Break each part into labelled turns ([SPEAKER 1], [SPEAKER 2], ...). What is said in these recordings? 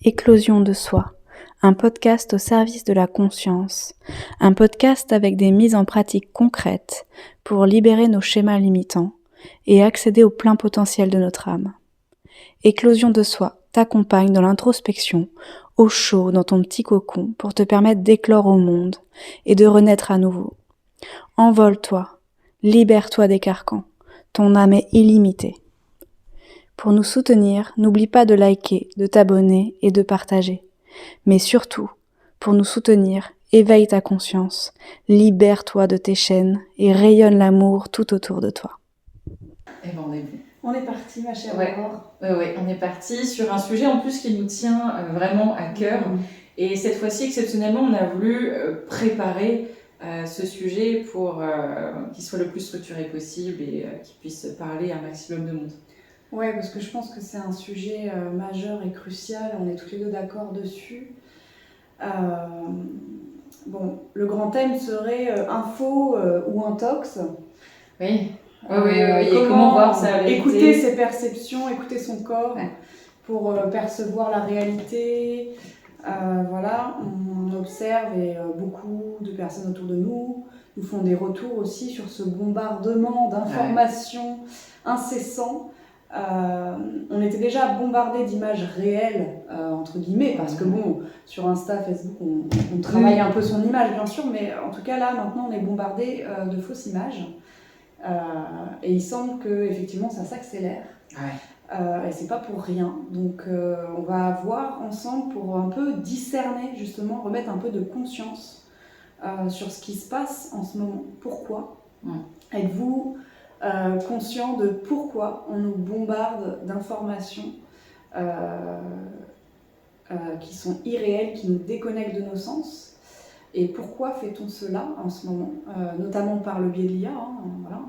[SPEAKER 1] Éclosion de soi, un podcast au service de la conscience, un podcast avec des mises en pratique concrètes pour libérer nos schémas limitants et accéder au plein potentiel de notre âme. Éclosion de soi t'accompagne dans l'introspection, au chaud dans ton petit cocon pour te permettre d'éclore au monde et de renaître à nouveau. Envole-toi, libère-toi des carcans, ton âme est illimitée. Pour nous soutenir, n'oublie pas de liker, de t'abonner et de partager. Mais surtout, pour nous soutenir, éveille ta conscience, libère-toi de tes chaînes et rayonne l'amour tout autour de toi.
[SPEAKER 2] Eh ben on est bon.
[SPEAKER 3] On est parti, ma chère Aurore.
[SPEAKER 2] Ouais, on est parti sur un sujet en plus qui nous tient vraiment à cœur. Et cette fois-ci, exceptionnellement, on a voulu préparer ce sujet pour qu'il soit le plus structuré possible et qu'il puisse parler à un maximum de monde.
[SPEAKER 3] Ouais, parce que je pense que c'est un sujet majeur et crucial. On est tous les deux d'accord dessus. Bon, le grand thème serait info ou intox.
[SPEAKER 2] Oui. Et comment voir sa réalité.
[SPEAKER 3] Écouter ses perceptions, écouter son corps pour percevoir la réalité. Voilà, on observe et beaucoup de personnes autour de nous nous font des retours aussi sur ce bombardement d'informations incessant. On était déjà bombardé d'images réelles, entre guillemets, parce que bon, sur Insta, Facebook, on travaille un peu son image, bien sûr, mais en tout cas là, maintenant, on est bombardé de fausses images. Et il semble que effectivement ça s'accélère. Et c'est pas pour rien. Donc on va voir ensemble pour un peu discerner, justement, remettre un peu de conscience sur ce qui se passe en ce moment. Pourquoi êtes-vous conscient de pourquoi on nous bombarde d'informations qui sont irréelles, qui nous déconnectent de nos sens? Et pourquoi fait-on cela en ce moment, notamment par le biais de l'IA, voilà.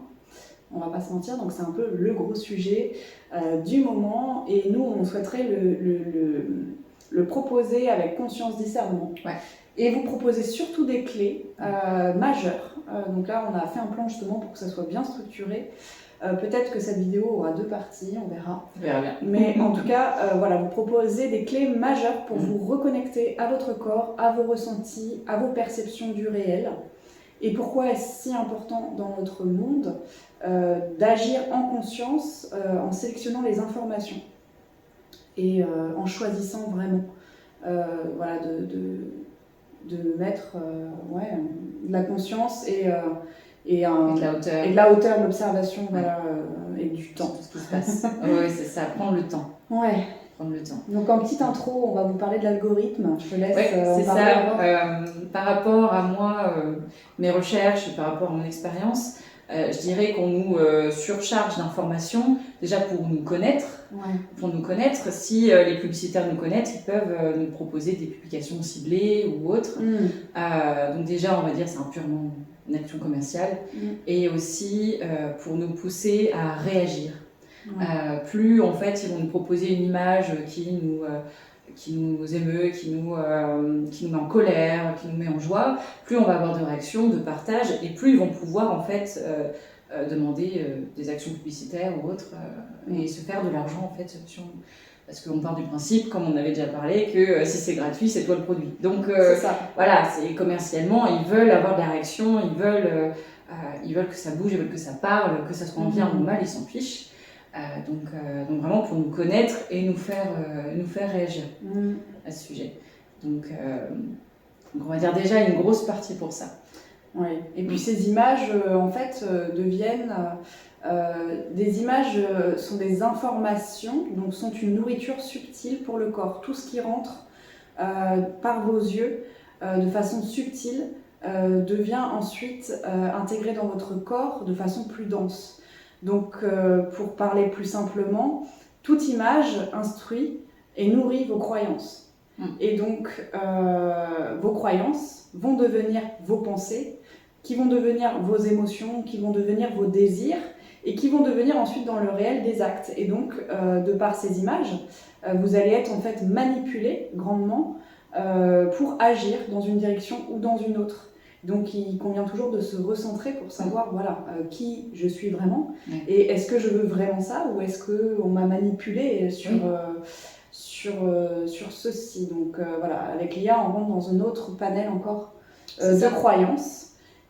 [SPEAKER 3] On va pas se mentir, donc c'est un peu le gros sujet du moment. Et nous, on souhaiterait le proposer avec conscience, discernement. Et vous proposer surtout des clés majeures. Donc là, on a fait un plan justement pour que ça soit bien structuré. Peut-être que cette vidéo aura 2 parties, on verra.
[SPEAKER 2] On verra bien.
[SPEAKER 3] Mais en tout cas, voilà, vous proposez des clés majeures pour vous reconnecter à votre corps, à vos ressentis, à vos perceptions du réel. Et pourquoi est-ce si important dans notre monde d'agir en conscience, en sélectionnant les informations et en choisissant vraiment voilà, de mettre de la conscience et de la hauteur de l'observation, voilà, et du temps.
[SPEAKER 2] Tout ce qui se passe. Oui, c'est ça, prendre le temps.
[SPEAKER 3] Ouais.
[SPEAKER 2] Prendre le temps.
[SPEAKER 3] Donc en petite intro, on va vous parler de l'algorithme. Je te laisse
[SPEAKER 2] c'est ça. Par rapport à moi, mes recherches et par rapport à mon expérience, je dirais qu'on nous surcharge d'informations, déjà pour nous connaître. Pour nous connaître, si les publicitaires nous connaissent, ils peuvent nous proposer des publications ciblées ou autres. Donc déjà, on va dire c'est purement une action commerciale. Et aussi pour nous pousser à réagir. Plus en fait ils vont nous proposer une image qui nous émeut, qui nous met en colère, qui nous met en joie, plus on va avoir de réactions, de partage, et plus ils vont pouvoir en fait demander des actions publicitaires ou autres et se faire de l'argent en fait parce qu'on part du principe, comme on avait déjà parlé, que si c'est gratuit, c'est toi le produit. Donc voilà, c'est commercialement, ils veulent avoir de la réaction, ils veulent que ça bouge, ils veulent que ça parle, que ça soit en bien ou mal, ils s'en fichent. Donc vraiment pour nous connaître et nous faire réagir à ce sujet. Donc on va dire déjà une grosse partie pour ça.
[SPEAKER 3] Et puis ces images en fait deviennent des images sont des informations, donc sont une nourriture subtile pour le corps. Tout ce qui rentre par vos yeux de façon subtile devient ensuite intégré dans votre corps de façon plus dense. Donc, pour parler plus simplement, toute image instruit et nourrit vos croyances. Et donc, vos croyances vont devenir vos pensées, qui vont devenir vos émotions, qui vont devenir vos désirs, et qui vont devenir ensuite dans le réel des actes. Et donc, de par ces images, vous allez être en fait manipulé grandement pour agir dans une direction ou dans une autre. Donc il convient toujours de se recentrer pour savoir voilà, qui je suis vraiment et est-ce que je veux vraiment ça ou est-ce qu'on m'a manipulé sur ceci. Donc voilà, avec l'IA, on rentre dans un autre panel encore de croyances.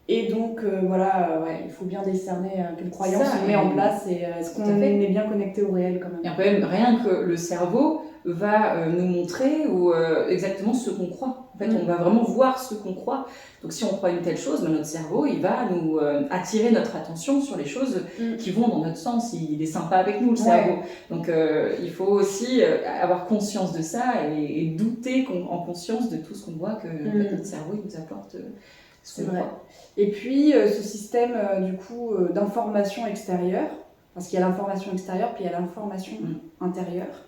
[SPEAKER 3] Et donc voilà, il faut bien discerner quelles croyances on met en place et est-ce qu'on est bien connecté au réel quand même.
[SPEAKER 2] Et un peu rien que le cerveau va nous montrer exactement ce qu'on croit. En fait, on va vraiment voir ce qu'on croit. Donc si on croit une telle chose, notre cerveau, il va nous attirer notre attention sur les choses qui vont dans notre sens. Il est sympa avec nous, le cerveau. Donc il faut aussi avoir conscience de ça et douter en conscience de tout ce qu'on voit que en fait, notre cerveau il nous apporte.
[SPEAKER 3] C'est vrai. Et puis ce système du coup d'information extérieure, parce qu'il y a l'information extérieure puis il y a l'information intérieure,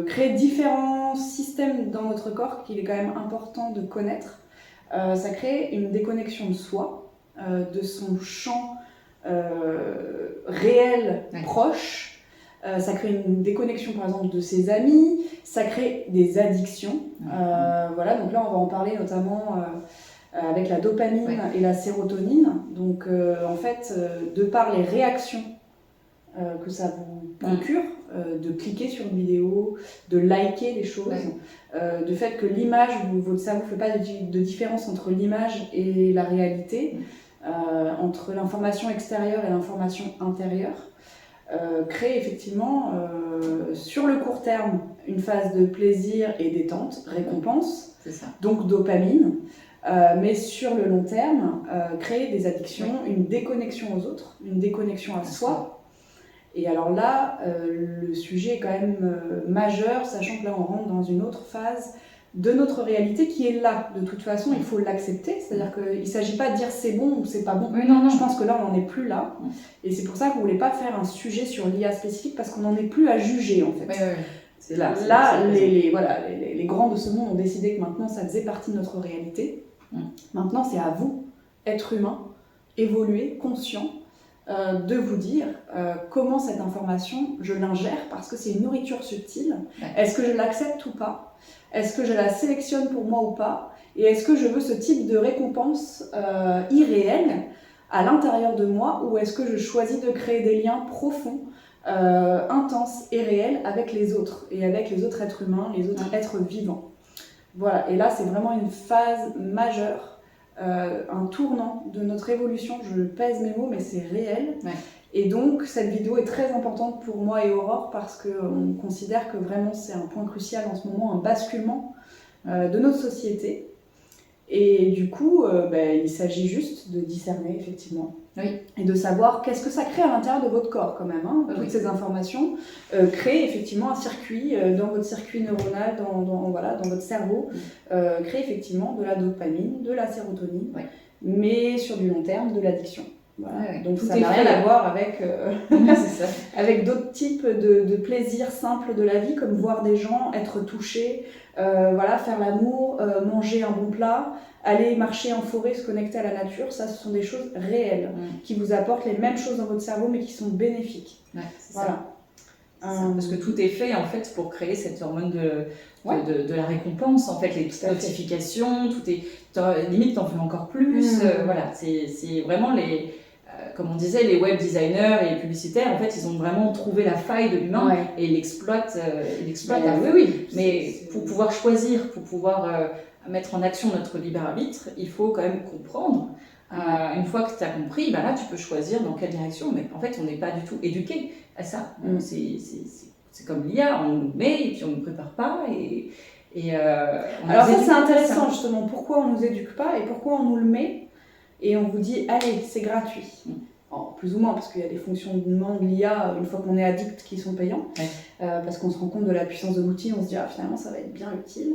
[SPEAKER 3] crée différents systèmes dans notre corps qu'il est quand même important de connaître. Ça crée une déconnexion de soi, de son champ réel proche. Ça crée une déconnexion par exemple de ses amis, ça crée des addictions. Voilà, donc là on va en parler notamment avec la dopamine et la sérotonine. Donc en fait, de par les réactions que ça vous procure, de cliquer sur une vidéo, de liker les choses, de fait que l'image, votre cerveau ne fait pas de différence entre l'image et la réalité, entre l'information extérieure et l'information intérieure, crée effectivement sur le court terme une phase de plaisir et détente, récompense, donc dopamine. Mais sur le long terme, créer des addictions, une déconnexion aux autres, une déconnexion à soi. Et alors là, le sujet est quand même majeur, sachant que là, on rentre dans une autre phase de notre réalité qui est là. De toute façon, il faut l'accepter. C'est-à-dire qu'il ne s'agit pas de dire c'est bon ou c'est pas bon.
[SPEAKER 2] Non.
[SPEAKER 3] Je pense que là, on n'en est plus là. Et c'est pour ça qu'on ne voulait pas faire un sujet sur l'IA spécifique, parce qu'on n'en est plus à juger, en fait.
[SPEAKER 2] C'est là,
[SPEAKER 3] les grands de ce monde ont décidé que maintenant, ça faisait partie de notre réalité. Maintenant, c'est à vous, être humain, évoluer, conscient, de vous dire comment cette information, je l'ingère, parce que c'est une nourriture subtile. Est-ce que je l'accepte ou pas? Est-ce que je la sélectionne pour moi ou pas? Et est-ce que je veux ce type de récompense irréelle à l'intérieur de moi, ou est-ce que je choisis de créer des liens profonds, intenses et réels avec les autres, et avec les autres êtres humains, les autres êtres vivants? Voilà, et là c'est vraiment une phase majeure, un tournant de notre évolution. Je pèse mes mots, mais c'est réel. Et donc cette vidéo est très importante pour moi et Aurore, parce qu'on considère que vraiment c'est un point crucial en ce moment, un basculement de notre société. Et du coup, il s'agit juste de discerner effectivement. Et de savoir qu'est-ce que ça crée à l'intérieur de votre corps quand même. Toutes ces informations créent effectivement un circuit dans votre circuit neuronal, dans votre cerveau, créent effectivement de la dopamine, de la sérotonine, mais sur du long terme, de l'addiction. Voilà. Donc ça n'a rien à voir avec, avec d'autres types de plaisirs simples de la vie, comme voir des gens, être touchés, faire l'amour, manger un bon plat, aller marcher en forêt, se connecter à la nature. Ça, ce sont des choses réelles qui vous apportent les mêmes choses dans votre cerveau, mais qui sont bénéfiques.
[SPEAKER 2] Parce que tout est fait en fait pour créer cette hormone de la récompense, en fait, les petites notifications, tout est limite t'en veux encore plus. Voilà, c'est vraiment comme on disait, les web designers et les publicitaires, en fait, ils ont vraiment trouvé la faille de l'humain et ils l'exploitent. Mais pour pouvoir choisir, pour pouvoir mettre en action notre libre arbitre, il faut quand même comprendre. Une fois que tu as compris, là tu peux choisir dans quelle direction, mais en fait on n'est pas du tout éduqué à ça. C'est comme l'IA, on nous met et puis on ne nous prépare pas.
[SPEAKER 3] Alors ça c'est intéressant justement, pourquoi on ne nous éduque pas et pourquoi on nous le met et on vous dit allez c'est gratuit. Alors, plus ou moins, parce qu'il y a des fonctionnements de l'IA une fois qu'on est addict qui sont payants, parce qu'on se rend compte de la puissance de l'outil, on se dit finalement ça va être bien utile.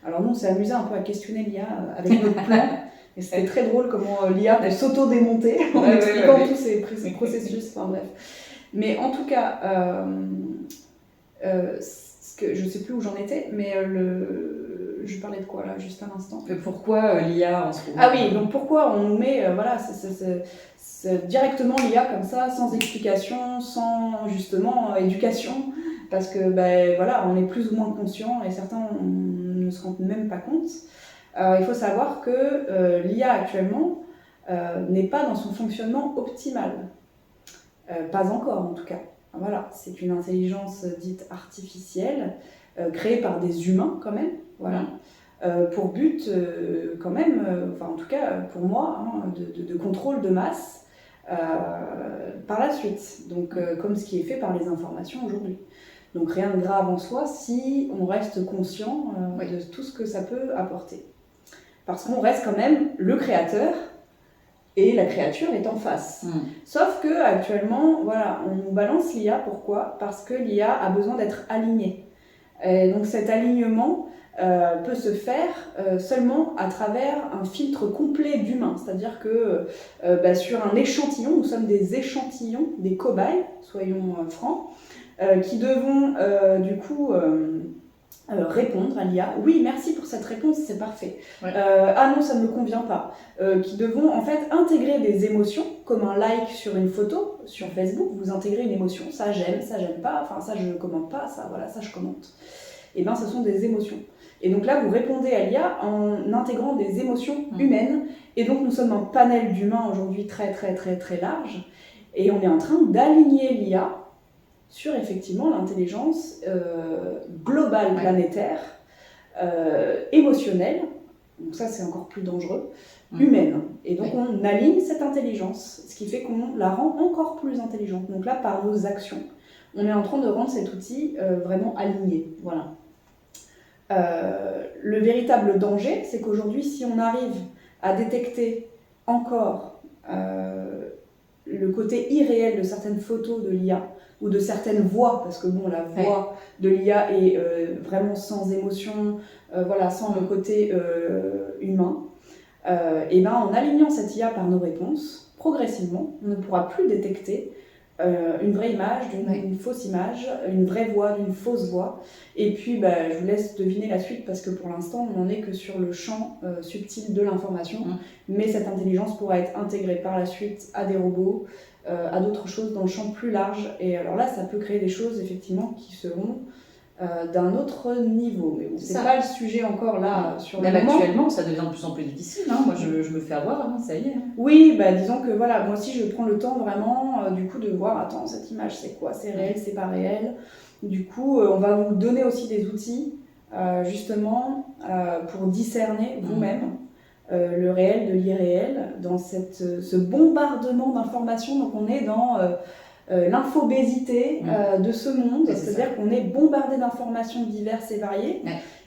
[SPEAKER 3] Alors nous on s'est amusé un peu à questionner l'IA avec notre plan. Et c'était très drôle comment l'IA peut s'auto-démonter en expliquant tous ces processus. Enfin bref. Mais en tout cas, je ne sais plus où j'en étais, mais je parlais de quoi là, juste un instant.
[SPEAKER 2] Pourquoi l'IA en ce moment?
[SPEAKER 3] Ah oui, donc pourquoi on nous met c'est directement l'IA comme ça, sans explication, sans justement éducation, parce que on est plus ou moins conscient et certains ne se rendent même pas compte. Il faut savoir que l'IA actuellement n'est pas dans son fonctionnement optimal. Pas encore en tout cas. Voilà, c'est une intelligence dite artificielle, créée par des humains quand même, voilà. Pour but quand même, enfin en tout cas pour moi, hein, de contrôle de masse par la suite, donc comme ce qui est fait par les informations aujourd'hui. Donc rien de grave en soi si on reste conscient de tout ce que ça peut apporter. Parce qu'on reste quand même le créateur et la créature est en face. Sauf que actuellement, voilà, on nous balance l'IA, pourquoi ? Parce que l'IA a besoin d'être alignée. Et donc cet alignement peut se faire seulement à travers un filtre complet d'humains. C'est-à-dire que sur un échantillon, nous sommes des échantillons, des cobayes, soyons francs, qui devons du coup répondre à l'IA. Oui, merci pour cette réponse, c'est parfait. Ah non, ça ne me convient pas. Qui devons en fait intégrer des émotions, comme un like sur une photo, sur Facebook, vous intégrez une émotion, ça j'aime pas, enfin ça je commente pas, ça voilà, ça je commente. Et bien ce sont des émotions. Et donc là, vous répondez à l'IA en intégrant des émotions humaines. Et donc nous sommes un panel d'humains aujourd'hui très très très très large. Et on est en train d'aligner l'IA sur effectivement l'intelligence globale planétaire, émotionnelle, donc ça c'est encore plus dangereux, humaine. Et donc on aligne cette intelligence, ce qui fait qu'on la rend encore plus intelligente. Donc là, par nos actions, on est en train de rendre cet outil vraiment aligné. Voilà. Le véritable danger, c'est qu'aujourd'hui, si on arrive à détecter encore le côté irréel de certaines photos de l'IA, ou de certaines voix, parce que bon, la voix de l'IA est vraiment sans émotion, voilà, sans le côté humain, et ben en alignant cette IA par nos réponses, progressivement, on ne pourra plus détecter une vraie image d'une fausse image, une vraie voix d'une fausse voix. Et puis je vous laisse deviner la suite parce que pour l'instant on n'en est que sur le champ subtil de l'information, mais cette intelligence pourra être intégrée par la suite à des robots, à d'autres choses dans le champ plus large. Et alors là ça peut créer des choses effectivement qui seront d'un autre niveau. Mais bon, c'est pas le sujet encore là sur le moment.
[SPEAKER 2] Actuellement, ça devient de plus en plus difficile. Hein. Moi, je me fais avoir, hein, ça y est.
[SPEAKER 3] Oui, disons que voilà, moi aussi je prends le temps vraiment du coup de voir, attends, cette image c'est quoi ? C'est réel, c'est pas réel. Du coup, on va vous donner aussi des outils justement pour discerner vous-même le réel de l'irréel dans ce bombardement d'informations. Donc on est dans l'infobésité de ce monde, c'est-à-dire qu'on est bombardé d'informations diverses et variées,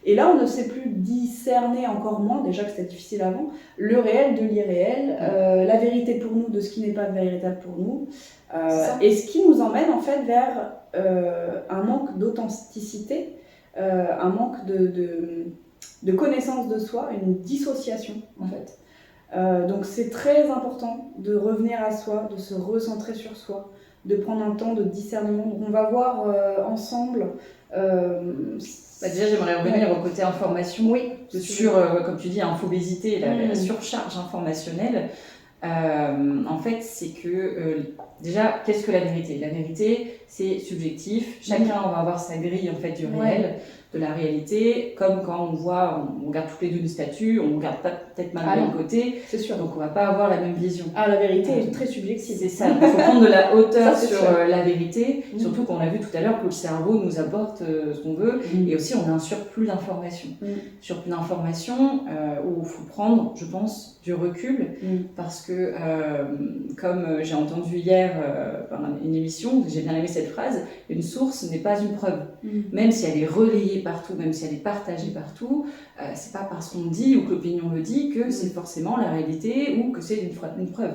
[SPEAKER 3] et là on ne sait plus discerner, encore moins, déjà que c'était difficile avant, le réel de l'irréel, la vérité pour nous de ce qui n'est pas véritable pour nous, et ce qui nous emmène en fait vers un manque d'authenticité, un manque de connaissance de soi, une dissociation en fait. Donc c'est très important de revenir à soi, de se recentrer sur soi, de prendre un temps de discernement. Donc on va voir ensemble.
[SPEAKER 2] Déjà, j'aimerais revenir au côté information. Sur, comme tu dis, infobésité, la surcharge informationnelle. En fait, c'est que déjà, qu'est-ce que la vérité ? La vérité, c'est subjectif. Chacun va avoir sa grille en fait du réel, de la réalité. Comme quand on regarde toutes les deux une statue, on regarde pas peut-être mal de même côté.
[SPEAKER 3] C'est sûr.
[SPEAKER 2] Donc on va pas avoir la même vision.
[SPEAKER 3] Ah, la vérité est très subjective.
[SPEAKER 2] C'est ça. Il faut prendre de la hauteur sur la vérité. Surtout qu'on a vu tout à l'heure que le cerveau nous apporte ce qu'on veut. Et aussi, on a un surplus d'informations. Surplus d'informations où il faut prendre, je pense, du recul. Parce que, comme j'ai entendu hier par une émission, j'ai bien aimé cette phrase, une source n'est pas une preuve. Même si elle est relayée partout, même si elle est partagée partout, c'est pas parce qu'on dit ou que l'opinion le dit que c'est forcément la réalité ou que c'est une preuve.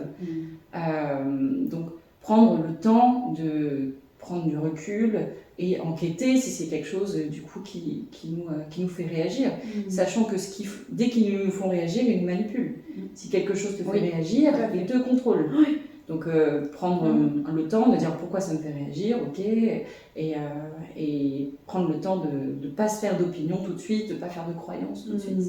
[SPEAKER 2] Donc, prendre le temps de prendre du recul et enquêter si c'est quelque chose du coup qui nous fait réagir, sachant que dès qu'ils nous font réagir, ils nous manipulent. Si quelque chose te fait réagir, ils te contrôlent. Donc prendre le temps de dire pourquoi ça me fait réagir, ok, et prendre le temps de ne pas se faire d'opinion tout de suite, de ne pas faire de croyances tout de suite.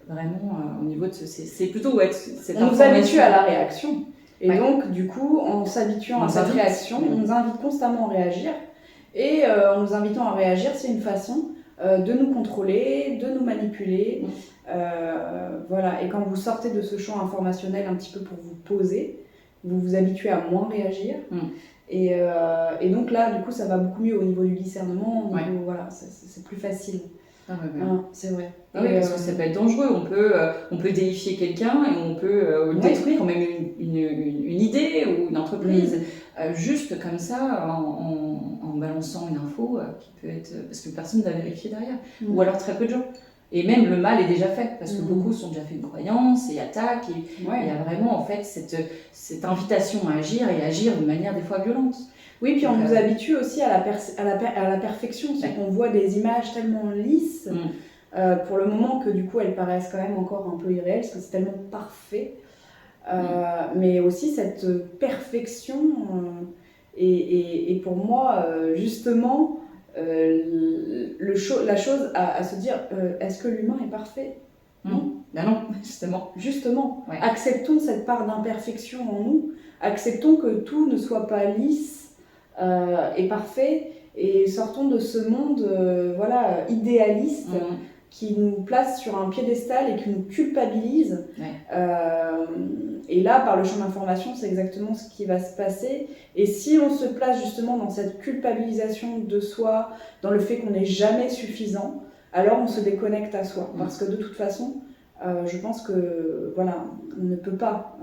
[SPEAKER 2] Vraiment, au niveau de c'est plutôt cette
[SPEAKER 3] on nous habitue à la réaction. Et donc, du coup, en s'habituant à cette réaction, on nous invite constamment à réagir. Et en nous invitant à réagir, c'est une façon de nous contrôler, de nous manipuler. Voilà. Et quand vous sortez de ce champ informationnel un petit peu pour vous poser, vous vous habituez à moins réagir. Et donc là, du coup, ça va beaucoup mieux au niveau du discernement. Voilà, c'est plus facile. C'est vrai.
[SPEAKER 2] Oui, parce que ça peut être dangereux. On peut déifier quelqu'un et on peut détruire même une idée ou une entreprise juste comme ça en balançant une info qui peut être parce que personne ne l'a vérifié derrière ou alors très peu de gens. Et même le mal est déjà fait parce que beaucoup sont déjà fait une croyance et attaquent et il y a vraiment en fait cette invitation à agir et agir de manière des fois violente.
[SPEAKER 3] Oui, puis on nous habitue aussi à la perfection, c'est qu'on voit des images tellement lisses pour le moment que du coup elles paraissent quand même encore un peu irréelles parce que c'est tellement parfait. Mais aussi cette perfection et pour moi justement la chose à se dire est-ce que l'humain est parfait? Non.
[SPEAKER 2] Ben non, justement.
[SPEAKER 3] Acceptons cette part d'imperfection en nous, acceptons que tout ne soit pas lisse et parfait et sortons de ce monde idéaliste qui nous place sur un piédestal et qui nous culpabilise. Et là, par le champ d'information, c'est exactement ce qui va se passer. Et si on se place justement dans cette culpabilisation de soi, dans le fait qu'on n'est jamais suffisant, alors on se déconnecte à soi. Parce que de toute façon, je pense que voilà, on ne peut pas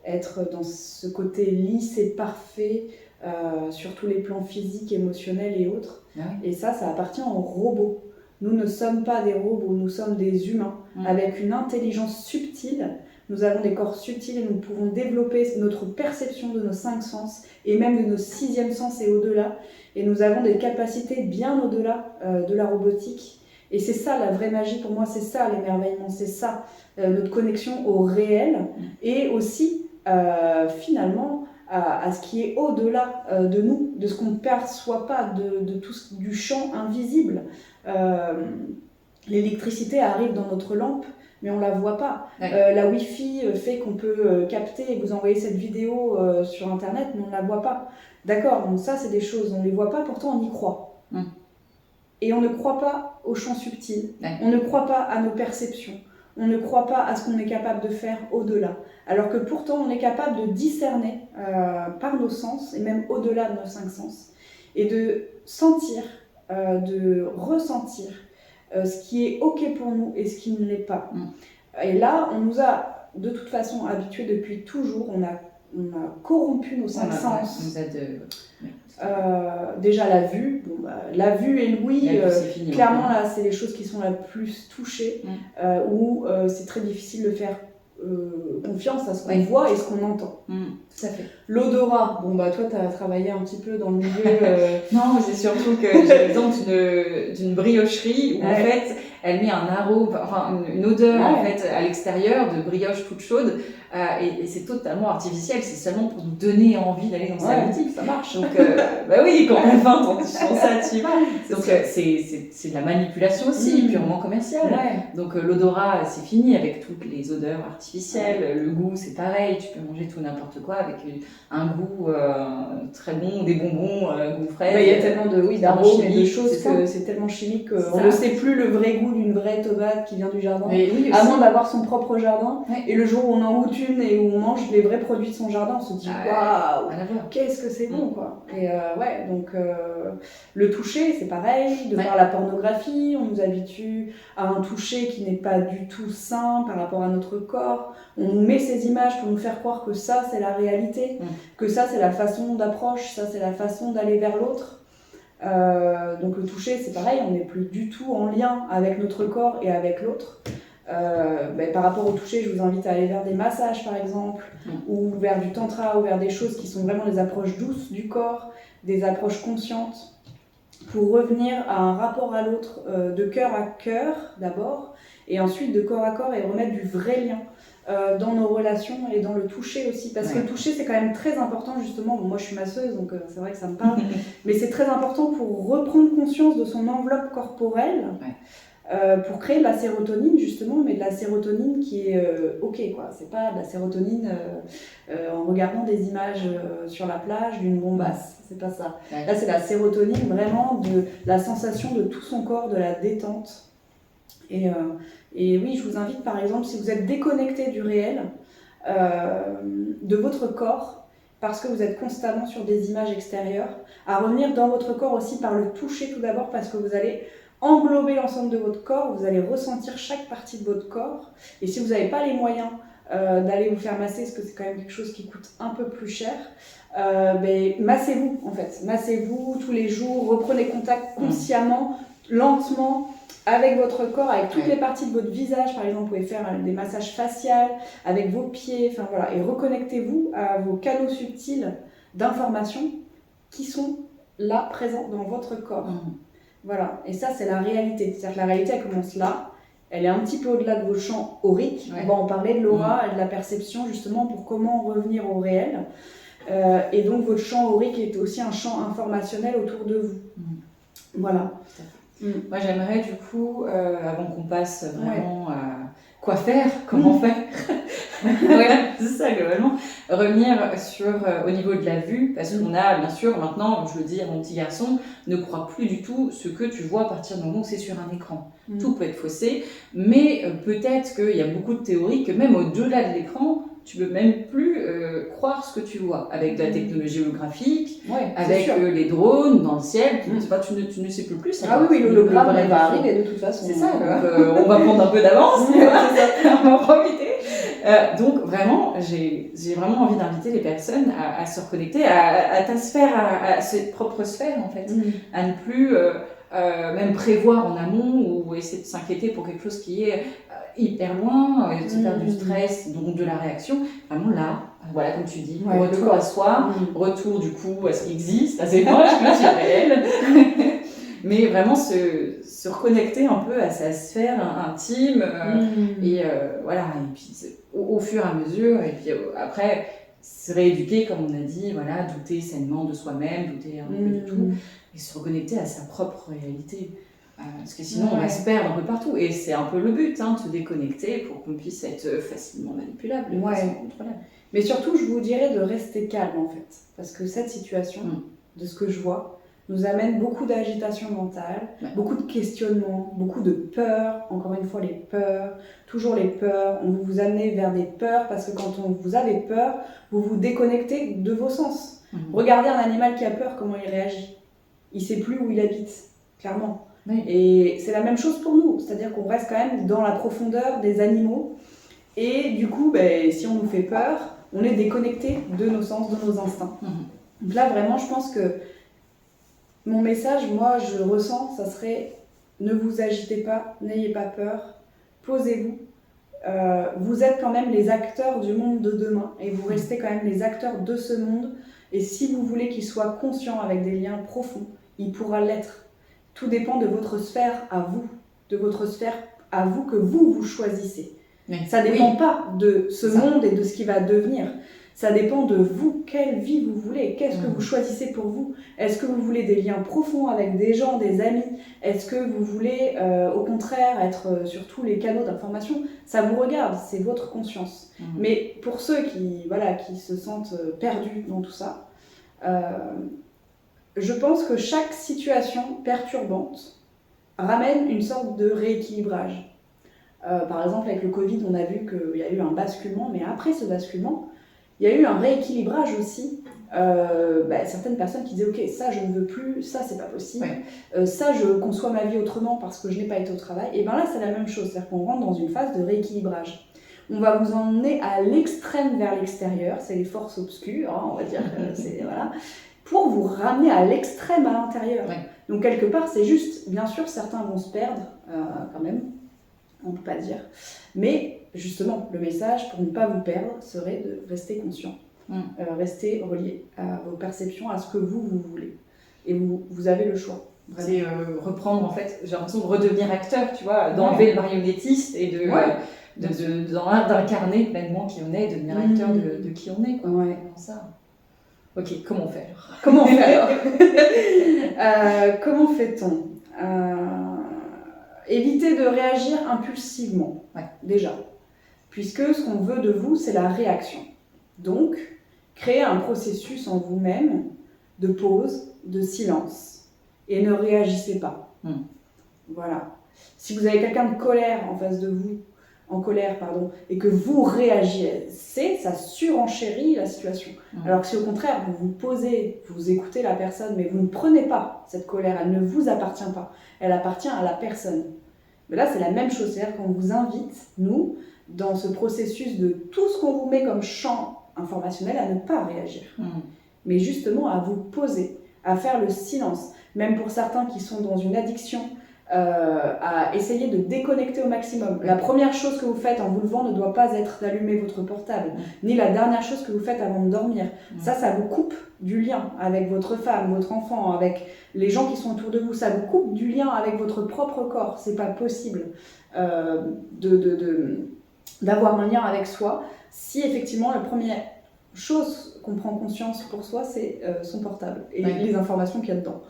[SPEAKER 3] être dans ce côté lisse et parfait sur tous les plans physiques, émotionnels et autres. Et ça appartient aux robots. Nous ne sommes pas des robots, nous sommes des humains avec une intelligence subtile. Nous avons des corps subtils et nous pouvons développer notre perception de nos 5 sens et même de nos 6e sens et au-delà. Et nous avons des capacités bien au-delà de la robotique. Et c'est ça la vraie magie pour moi, c'est ça l'émerveillement, c'est ça notre connexion au réel et aussi finalement à ce qui est au-delà de nous, de ce qu'on ne perçoit pas, du champ invisible. L'électricité arrive dans notre lampe, mais on ne la voit pas. La Wi-Fi fait qu'on peut capter et vous envoyer cette vidéo sur Internet, mais on ne la voit pas. D'accord, donc ça c'est des choses, on ne les voit pas, pourtant on y croit. Et on ne croit pas au champ subtil, on ne croit pas à nos perceptions, on ne croit pas à ce qu'on est capable de faire au-delà. Alors que pourtant on est capable de discerner par nos sens, et même au-delà de nos 5 sens, et de sentir, de ressentir ce qui est OK pour nous et ce qui ne l'est pas. Et là, on nous a de toute façon habitués depuis toujours, on a corrompu nos 5 sens. Déjà la vue, la vue et l'ouïe, clairement là c'est les choses qui sont la plus touchées, où c'est très difficile de faire confiance à ce qu'on voit et ce qu'on entend.
[SPEAKER 2] Tout à fait.
[SPEAKER 3] L'odorat, toi tu as travaillé un petit peu dans le milieu.
[SPEAKER 2] Non, c'est surtout que j'ai l'exemple d'une briocherie où en fait elle met un arôme, une odeur en fait à l'extérieur de brioche toute chaude. Et c'est totalement artificiel, c'est seulement pour nous donner envie d'aller dans sa boutique.
[SPEAKER 3] Ça marche.
[SPEAKER 2] Donc, oui, quand on a 20 ans, tu sens ça, tu vas. Donc, c'est de la manipulation aussi, purement commerciale. Donc, l'odorat, c'est fini avec toutes les odeurs artificielles. Le goût, c'est pareil, tu peux manger tout n'importe quoi avec un goût très bon, des bonbons, goût frais.
[SPEAKER 3] Il y a tellement d'arômes et de choses que c'est tellement chimique qu'on ne sait plus le vrai goût d'une vraie tomate qui vient du jardin. À moins d'avoir son propre jardin. Et le jour où on en goûte et où on mange les vrais produits de son jardin, on se dit waouh, qu'est-ce que c'est bon quoi. Et donc le toucher c'est pareil, de par la pornographie, on nous habitue à un toucher qui n'est pas du tout sain par rapport à notre corps. On nous met ces images pour nous faire croire que ça c'est la réalité, que ça c'est la façon d'approche, ça c'est la façon d'aller vers l'autre. Donc le toucher c'est pareil, on n'est plus du tout en lien avec notre corps et avec l'autre. Par rapport au toucher, je vous invite à aller vers des massages par exemple, ou vers du tantra, ou vers des choses qui sont vraiment des approches douces du corps, des approches conscientes, pour revenir à un rapport à l'autre de cœur à cœur d'abord, et ensuite de corps à corps, et remettre du vrai lien dans nos relations et dans le toucher aussi, parce que le toucher c'est quand même très important justement. Moi je suis masseuse donc c'est vrai que ça me parle, mais c'est très important pour reprendre conscience de son enveloppe corporelle. Pour créer de la sérotonine justement, mais de la sérotonine qui est ok quoi, c'est pas de la sérotonine en regardant des images sur la plage d'une bombasse, c'est pas ça. Là c'est la sérotonine vraiment de la sensation de tout son corps, de la détente. Et oui, je vous invite par exemple, si vous êtes déconnecté du réel, de votre corps, parce que vous êtes constamment sur des images extérieures, à revenir dans votre corps aussi par le toucher tout d'abord, parce que vous allez englober l'ensemble de votre corps, vous allez ressentir chaque partie de votre corps, et si vous n'avez pas les moyens d'aller vous faire masser, parce que c'est quand même quelque chose qui coûte un peu plus cher, massez-vous en fait, massez-vous tous les jours, reprenez contact consciemment, lentement, avec votre corps, avec toutes les parties de votre visage. Par exemple, vous pouvez faire des massages faciaux avec vos pieds, enfin voilà, et reconnectez-vous à vos canaux subtils d'information qui sont là, présents dans votre corps. Voilà, et ça c'est la réalité. C'est-à-dire que la réalité elle commence là, elle est un petit peu au-delà de vos champs auriques. On va en parler de l'aura et de la perception justement pour comment revenir au réel. Et donc votre champ aurique est aussi un champ informationnel autour de vous. Voilà.
[SPEAKER 2] Moi j'aimerais du coup, avant qu'on passe vraiment à quoi faire, comment faire, c'est ça globalement, revenir sur au niveau de la vue, parce qu'on a bien sûr maintenant, je le dis à mon petit garçon, ne crois plus du tout ce que tu vois à partir du moment où c'est sur un écran. Tout peut être faussé, mais peut-être qu'il y a beaucoup de théories que même au-delà de l'écran, tu peux même plus croire ce que tu vois, avec de la technologie holographique, avec les drones dans le ciel, tu ne sais plus ça.
[SPEAKER 3] Ah oui, l'hologramme va arriver de toute façon.
[SPEAKER 2] C'est ça, on va prendre un peu d'avance, on va en profiter. Donc vraiment, j'ai vraiment envie d'inviter les personnes à se reconnecter à ta sphère, à ses propres sphères en fait, à ne plus même prévoir en amont ou essayer de s'inquiéter pour quelque chose qui est hyper loin, de se faire du stress, donc de la réaction. Vraiment là, voilà comme tu dis, retour à soi, retour du coup à ce qui existe, à ses proches, c'est réel. Mais vraiment se reconnecter un peu à sa sphère intime et voilà, et puis au fur et à mesure, et puis après se rééduquer comme on a dit, voilà, douter sainement de soi-même, douter un peu de tout, et se reconnecter à sa propre réalité. Parce que sinon on va se perdre un peu partout, et c'est un peu le but, de se déconnecter pour qu'on puisse être facilement manipulable, facilement contrôlable.
[SPEAKER 3] Mais surtout je vous dirais de rester calme en fait, parce que cette situation, de ce que je vois, nous amène beaucoup d'agitation mentale, beaucoup de questionnements, beaucoup de peurs, encore une fois les peurs, toujours les peurs, on vous amener vers des peurs, parce que quand vous avez peur, vous vous déconnectez de vos sens. Regardez un animal qui a peur, comment il réagit. Il ne sait plus où il habite, clairement. Et c'est la même chose pour nous, c'est-à-dire qu'on reste quand même dans la profondeur des animaux, et du coup, si on nous fait peur, on est déconnecté de nos sens, de nos instincts. Donc là, vraiment, je pense que mon message, moi, je ressens, ça serait ne vous agitez pas, n'ayez pas peur, posez-vous. Vous êtes quand même les acteurs du monde de demain et vous restez quand même les acteurs de ce monde. Et si vous voulez qu'il soit conscient avec des liens profonds, il pourra l'être. Tout dépend de votre sphère à vous, de votre sphère à vous que vous choisissez. Ça ne dépend pas de ce monde et de ce qui va devenir. Ça dépend de vous, quelle vie vous voulez, qu'est-ce que vous choisissez pour vous. Est-ce que vous voulez des liens profonds avec des gens, des amis? Est-ce que vous voulez, au contraire, être sur tous les canaux d'information? Ça vous regarde, c'est votre conscience. Mais pour ceux qui se sentent perdus dans tout ça, je pense que chaque situation perturbante ramène une sorte de rééquilibrage. Par exemple, avec le Covid, on a vu qu'il y a eu un basculement, mais après ce basculement, il y a eu un rééquilibrage aussi. Certaines personnes qui disaient « Ok, ça je ne veux plus, ça c'est pas possible, ça je conçois ma vie autrement parce que je n'ai pas été au travail. » Et bien là, c'est la même chose, c'est-à-dire qu'on rentre dans une phase de rééquilibrage. On va vous emmener à l'extrême vers l'extérieur, c'est les forces obscures, on va dire, pour vous ramener à l'extrême à l'intérieur. Donc quelque part, c'est juste, bien sûr, certains vont se perdre quand même, on ne peut pas dire, mais justement, le message pour ne pas vous perdre serait de rester conscient, rester relié à vos perceptions, à ce que vous voulez. Et vous avez le choix.
[SPEAKER 2] C'est reprendre, en fait, j'ai l'impression de redevenir acteur, tu vois, d'enlever le marionnettiste et d'incarner pleinement qui on est, de devenir acteur de qui on est, quoi. Ça. Ok, comment faire?
[SPEAKER 3] Comment faire? Comment fait-on? Évitez de réagir impulsivement, déjà. Puisque ce qu'on veut de vous, c'est la réaction. Donc, créez un processus en vous-même de pause, de silence. Et ne réagissez pas. Voilà. Si vous avez quelqu'un de colère en face de vous, en colère, pardon, et que vous réagissez, ça surenchérit la situation. Alors que si au contraire, vous vous posez, vous écoutez la personne, mais vous ne prenez pas cette colère, elle ne vous appartient pas, elle appartient à la personne. Mais là, c'est la même chose, c'est-à-dire qu'on vous invite, nous, dans ce processus de tout ce qu'on vous met comme champ informationnel, à ne pas réagir. Mais justement à vous poser, à faire le silence. Même pour certains qui sont dans une addiction, à essayer de déconnecter au maximum. La première chose que vous faites en vous levant ne doit pas être d'allumer votre portable, ni la dernière chose que vous faites avant de dormir. Ça vous coupe du lien avec votre femme, votre enfant, avec les gens qui sont autour de vous. Ça vous coupe du lien avec votre propre corps. C'est pas possible d'avoir un lien avec soi si effectivement la première chose qu'on prend conscience pour soi, c'est son portable et les informations qu'il y a dedans.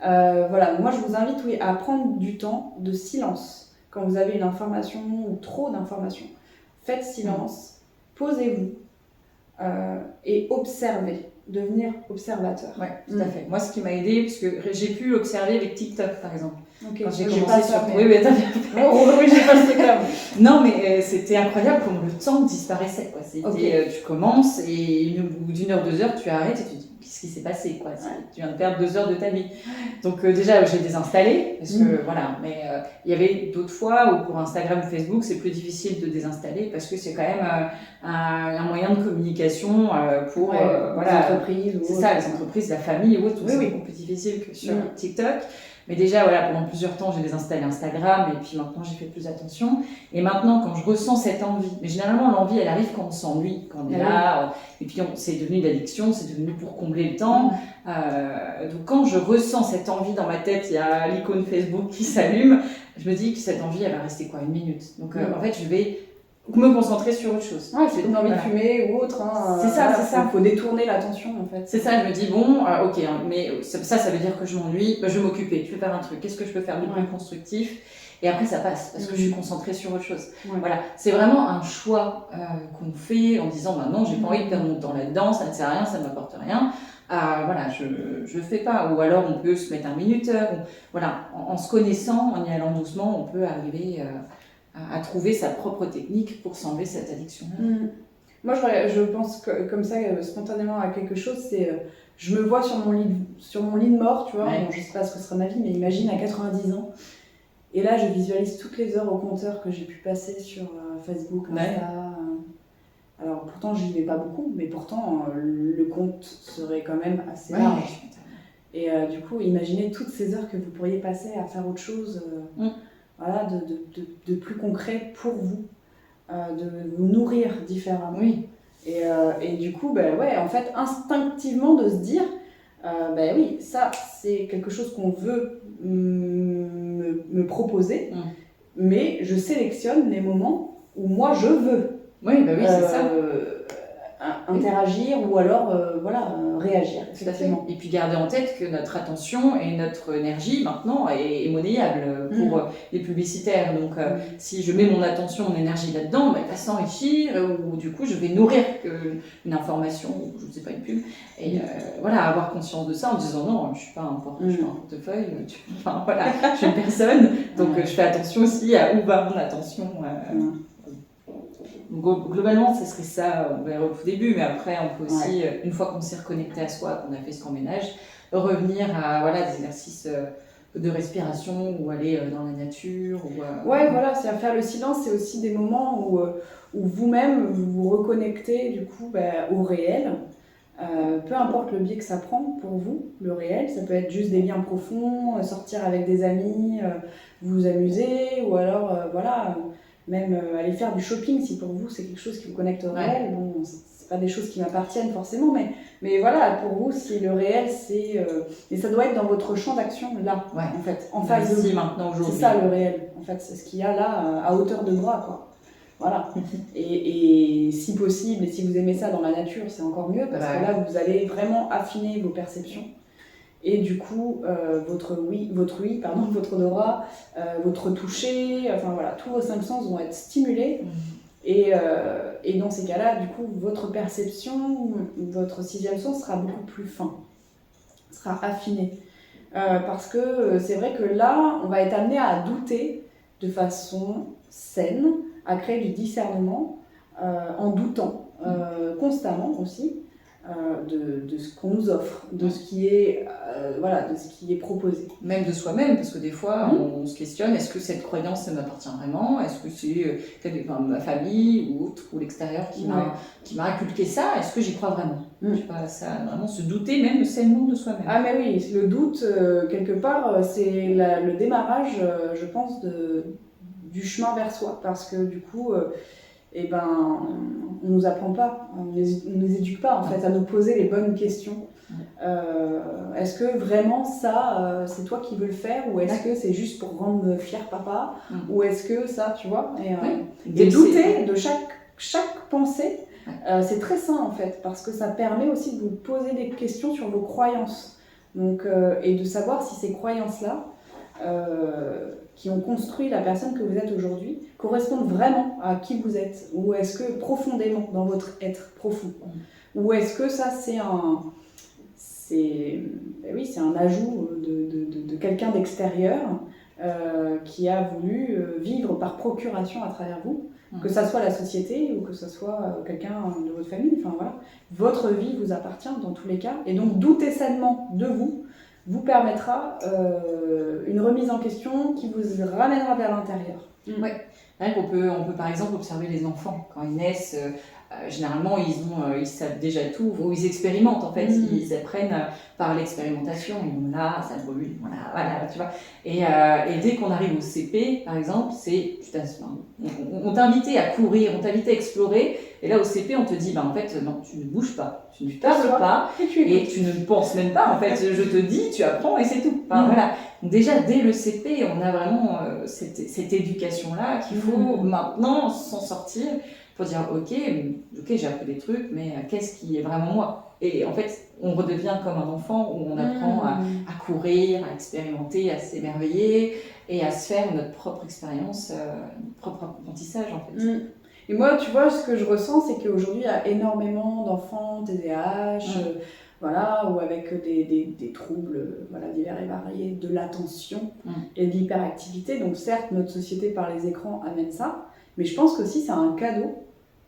[SPEAKER 3] Voilà, moi je vous invite à prendre du temps de silence quand vous avez une information ou trop d'informations. Faites silence, posez-vous et observez, devenir observateur.
[SPEAKER 2] Oui, tout à fait. Moi, ce qui m'a aidé, parce que j'ai pu observer avec TikTok par exemple.
[SPEAKER 3] Okay.
[SPEAKER 2] Quand j'ai
[SPEAKER 3] commencé
[SPEAKER 2] pas ça,
[SPEAKER 3] mais... Oui, t'as bien fait. Oui, j'ai pas ce truc-là.
[SPEAKER 2] Non, mais c'était incroyable comment le temps disparaissait. Quoi. C'était, tu commences et au bout d'une heure, 2 heures, tu arrêtes et tu te dis qu'est-ce qui s'est passé quoi. Tu viens de perdre 2 heures de ta vie. Donc déjà, j'ai désinstallé parce que voilà. Mais il y avait d'autres fois où pour Instagram ou Facebook, c'est plus difficile de désinstaller parce que c'est quand même un moyen de communication pour
[SPEAKER 3] les entreprises.
[SPEAKER 2] C'est ça, les entreprises, la famille ou autre. C'est beaucoup plus difficile que sur TikTok. Mais déjà, voilà, pendant plusieurs temps, j'ai désinstallé Instagram et puis maintenant, j'ai fait plus attention. Et maintenant, quand je ressens cette envie, mais généralement, l'envie, elle arrive quand on s'ennuie, quand on est là. Et puis, c'est devenu une addiction, c'est devenu pour combler le temps. Donc, quand je ressens cette envie dans ma tête, il y a l'icône Facebook qui s'allume, je me dis que cette envie, elle va rester quoi, 1 minute. Donc, en fait, je vais me concentrer sur autre chose.
[SPEAKER 3] Ouais, c'est une envie de fumer ou autre.
[SPEAKER 2] C'est ça, c'est ça.
[SPEAKER 3] Il faut détourner l'attention en fait.
[SPEAKER 2] C'est ça, je me dis, bon, ok, mais ça veut dire que je m'ennuie, je vais m'occuper, je vais faire un truc, qu'est-ce que je peux faire de plus constructif? Et après, ça passe, parce que je suis concentrée sur autre chose. Voilà, c'est vraiment un choix qu'on fait en disant, bah non, j'ai pas envie de perdre mon temps là-dedans, ça ne sert à rien, ça ne m'apporte rien. Voilà, je fais pas. Ou alors, on peut se mettre un minuteur. Voilà, en se connaissant, en y allant doucement, on peut arriver à trouver sa propre technique pour s'enlever cette addiction.
[SPEAKER 3] Moi, je pense que, comme ça, spontanément à quelque chose, c'est je me vois sur mon lit de mort, tu vois. Bon, je sais pas ce que sera ma vie, mais imagine à 90 ans. Et là, je visualise toutes les heures au compteur que j'ai pu passer sur Facebook, Insta. Alors, pourtant, j'y vais pas beaucoup, mais pourtant, le compte serait quand même assez large. Et du coup, imaginez toutes ces heures que vous pourriez passer à faire autre chose. Voilà, de plus concret pour vous, de vous nourrir différemment. Et du coup, en fait, instinctivement de se dire, oui, ça, c'est quelque chose qu'on veut me proposer, mais je sélectionne les moments où moi je veux.
[SPEAKER 2] C'est ça.
[SPEAKER 3] Interagir ou alors réagir.
[SPEAKER 2] Tout à fait. Et puis garder en tête que notre attention et notre énergie maintenant est monnayable pour les publicitaires. Donc si je mets mon attention, mon énergie là-dedans, elle va s'enrichir ou du coup je vais nourrir une information ou je ne sais pas une pub. Et avoir conscience de ça en disant non, je ne suis pas un portefeuille, je suis une personne. Donc je fais attention aussi à où va mon attention. Globalement, ce serait ça, on verra au tout début, mais après, on peut aussi, une fois qu'on s'est reconnecté à soi, qu'on a fait ce ménage, revenir à des exercices de respiration ou aller dans la nature.
[SPEAKER 3] C'est à faire le silence, c'est aussi des moments où vous-même vous vous reconnectez du coup au réel. Peu importe le biais que ça prend pour vous, le réel, ça peut être juste des liens profonds, sortir avec des amis, vous amuser, ou alors même aller faire du shopping si pour vous c'est quelque chose qui vous connecte au réel. Bon, c'est pas des choses qui m'appartiennent forcément, mais voilà, pour vous si le réel c'est et ça doit être dans votre champ d'action là, en fait, en face de vous.
[SPEAKER 2] Maintenant aujourd'hui.
[SPEAKER 3] C'est ça le réel, en fait, c'est ce qu'il y a là à hauteur de bras, quoi. Voilà. Et si possible, et si vous aimez ça dans la nature, c'est encore mieux parce que là vous allez vraiment affiner vos perceptions. Et du coup, votre odorat, votre toucher, tous vos 5 sens vont être stimulés. Et dans ces cas-là, du coup, votre perception, votre 6e sens sera beaucoup plus fin, sera affiné. Parce que c'est vrai que là, on va être amené à douter de façon saine, à créer du discernement en doutant constamment aussi de ce qu'on nous offre, de ce qui est, de ce qui est proposé.
[SPEAKER 2] Même de soi-même, parce que des fois, on se questionne, est-ce que cette croyance, ça m'appartient vraiment? Est-ce que c'est ma famille ou autre, ou l'extérieur qui m'a inculqué ça? Est-ce que j'y crois vraiment? Je sais pas, ça, vraiment se douter même sainement de soi-même.
[SPEAKER 3] Ah mais oui, le doute, quelque part, c'est le démarrage, je pense, du chemin vers soi, parce que du coup... on nous apprend pas, on nous éduque pas en fait à nous poser les bonnes questions. Est-ce que vraiment ça, c'est toi qui veux le faire, ou est-ce que c'est juste pour rendre fier papa, ou est-ce que ça, tu vois, et douter de chaque pensée, c'est très sain en fait, parce que ça permet aussi de vous poser des questions sur vos croyances, donc, et de savoir si ces croyances-là qui ont construit la personne que vous êtes aujourd'hui correspondent vraiment à qui vous êtes, ou est-ce que profondément dans votre être profond, ou est-ce que ça c'est un ajout de quelqu'un d'extérieur qui a voulu vivre par procuration à travers vous, que ça soit la société ou que ça soit quelqu'un de votre famille, enfin voilà, votre vie vous appartient dans tous les cas, et donc douter sainement de vous permettra une remise en question qui vous ramènera vers l'intérieur.
[SPEAKER 2] Oui, on peut par exemple observer les enfants. Quand ils naissent, généralement ils savent déjà tout, ou ils expérimentent en fait, ils apprennent par l'expérimentation, ils vont là, ça brûle, voilà, tu vois. Et dès qu'on arrive au CP, par exemple, on t'invitait à courir, on t'invitait à explorer, et là au CP on te dit, en fait, non, tu ne bouges pas, tu ne parles pas, et tu ne penses même pas, en fait, je te dis, tu apprends et c'est tout. Voilà. Donc déjà, dès le CP, on a vraiment cette éducation-là qu'il faut maintenant s'en sortir pour dire, ok, j'ai appris des trucs, mais qu'est-ce qui est vraiment moi? Et en fait, on redevient comme un enfant où on apprend à courir, à expérimenter, à s'émerveiller et à se faire notre propre expérience, notre propre apprentissage en fait.
[SPEAKER 3] Et moi, tu vois, ce que je ressens, c'est qu'aujourd'hui, il y a énormément d'enfants TDAH, ou avec des troubles divers et variés, de l'attention et de l'hyperactivité. Donc certes, notre société par les écrans amène ça, mais je pense qu'aussi c'est un cadeau,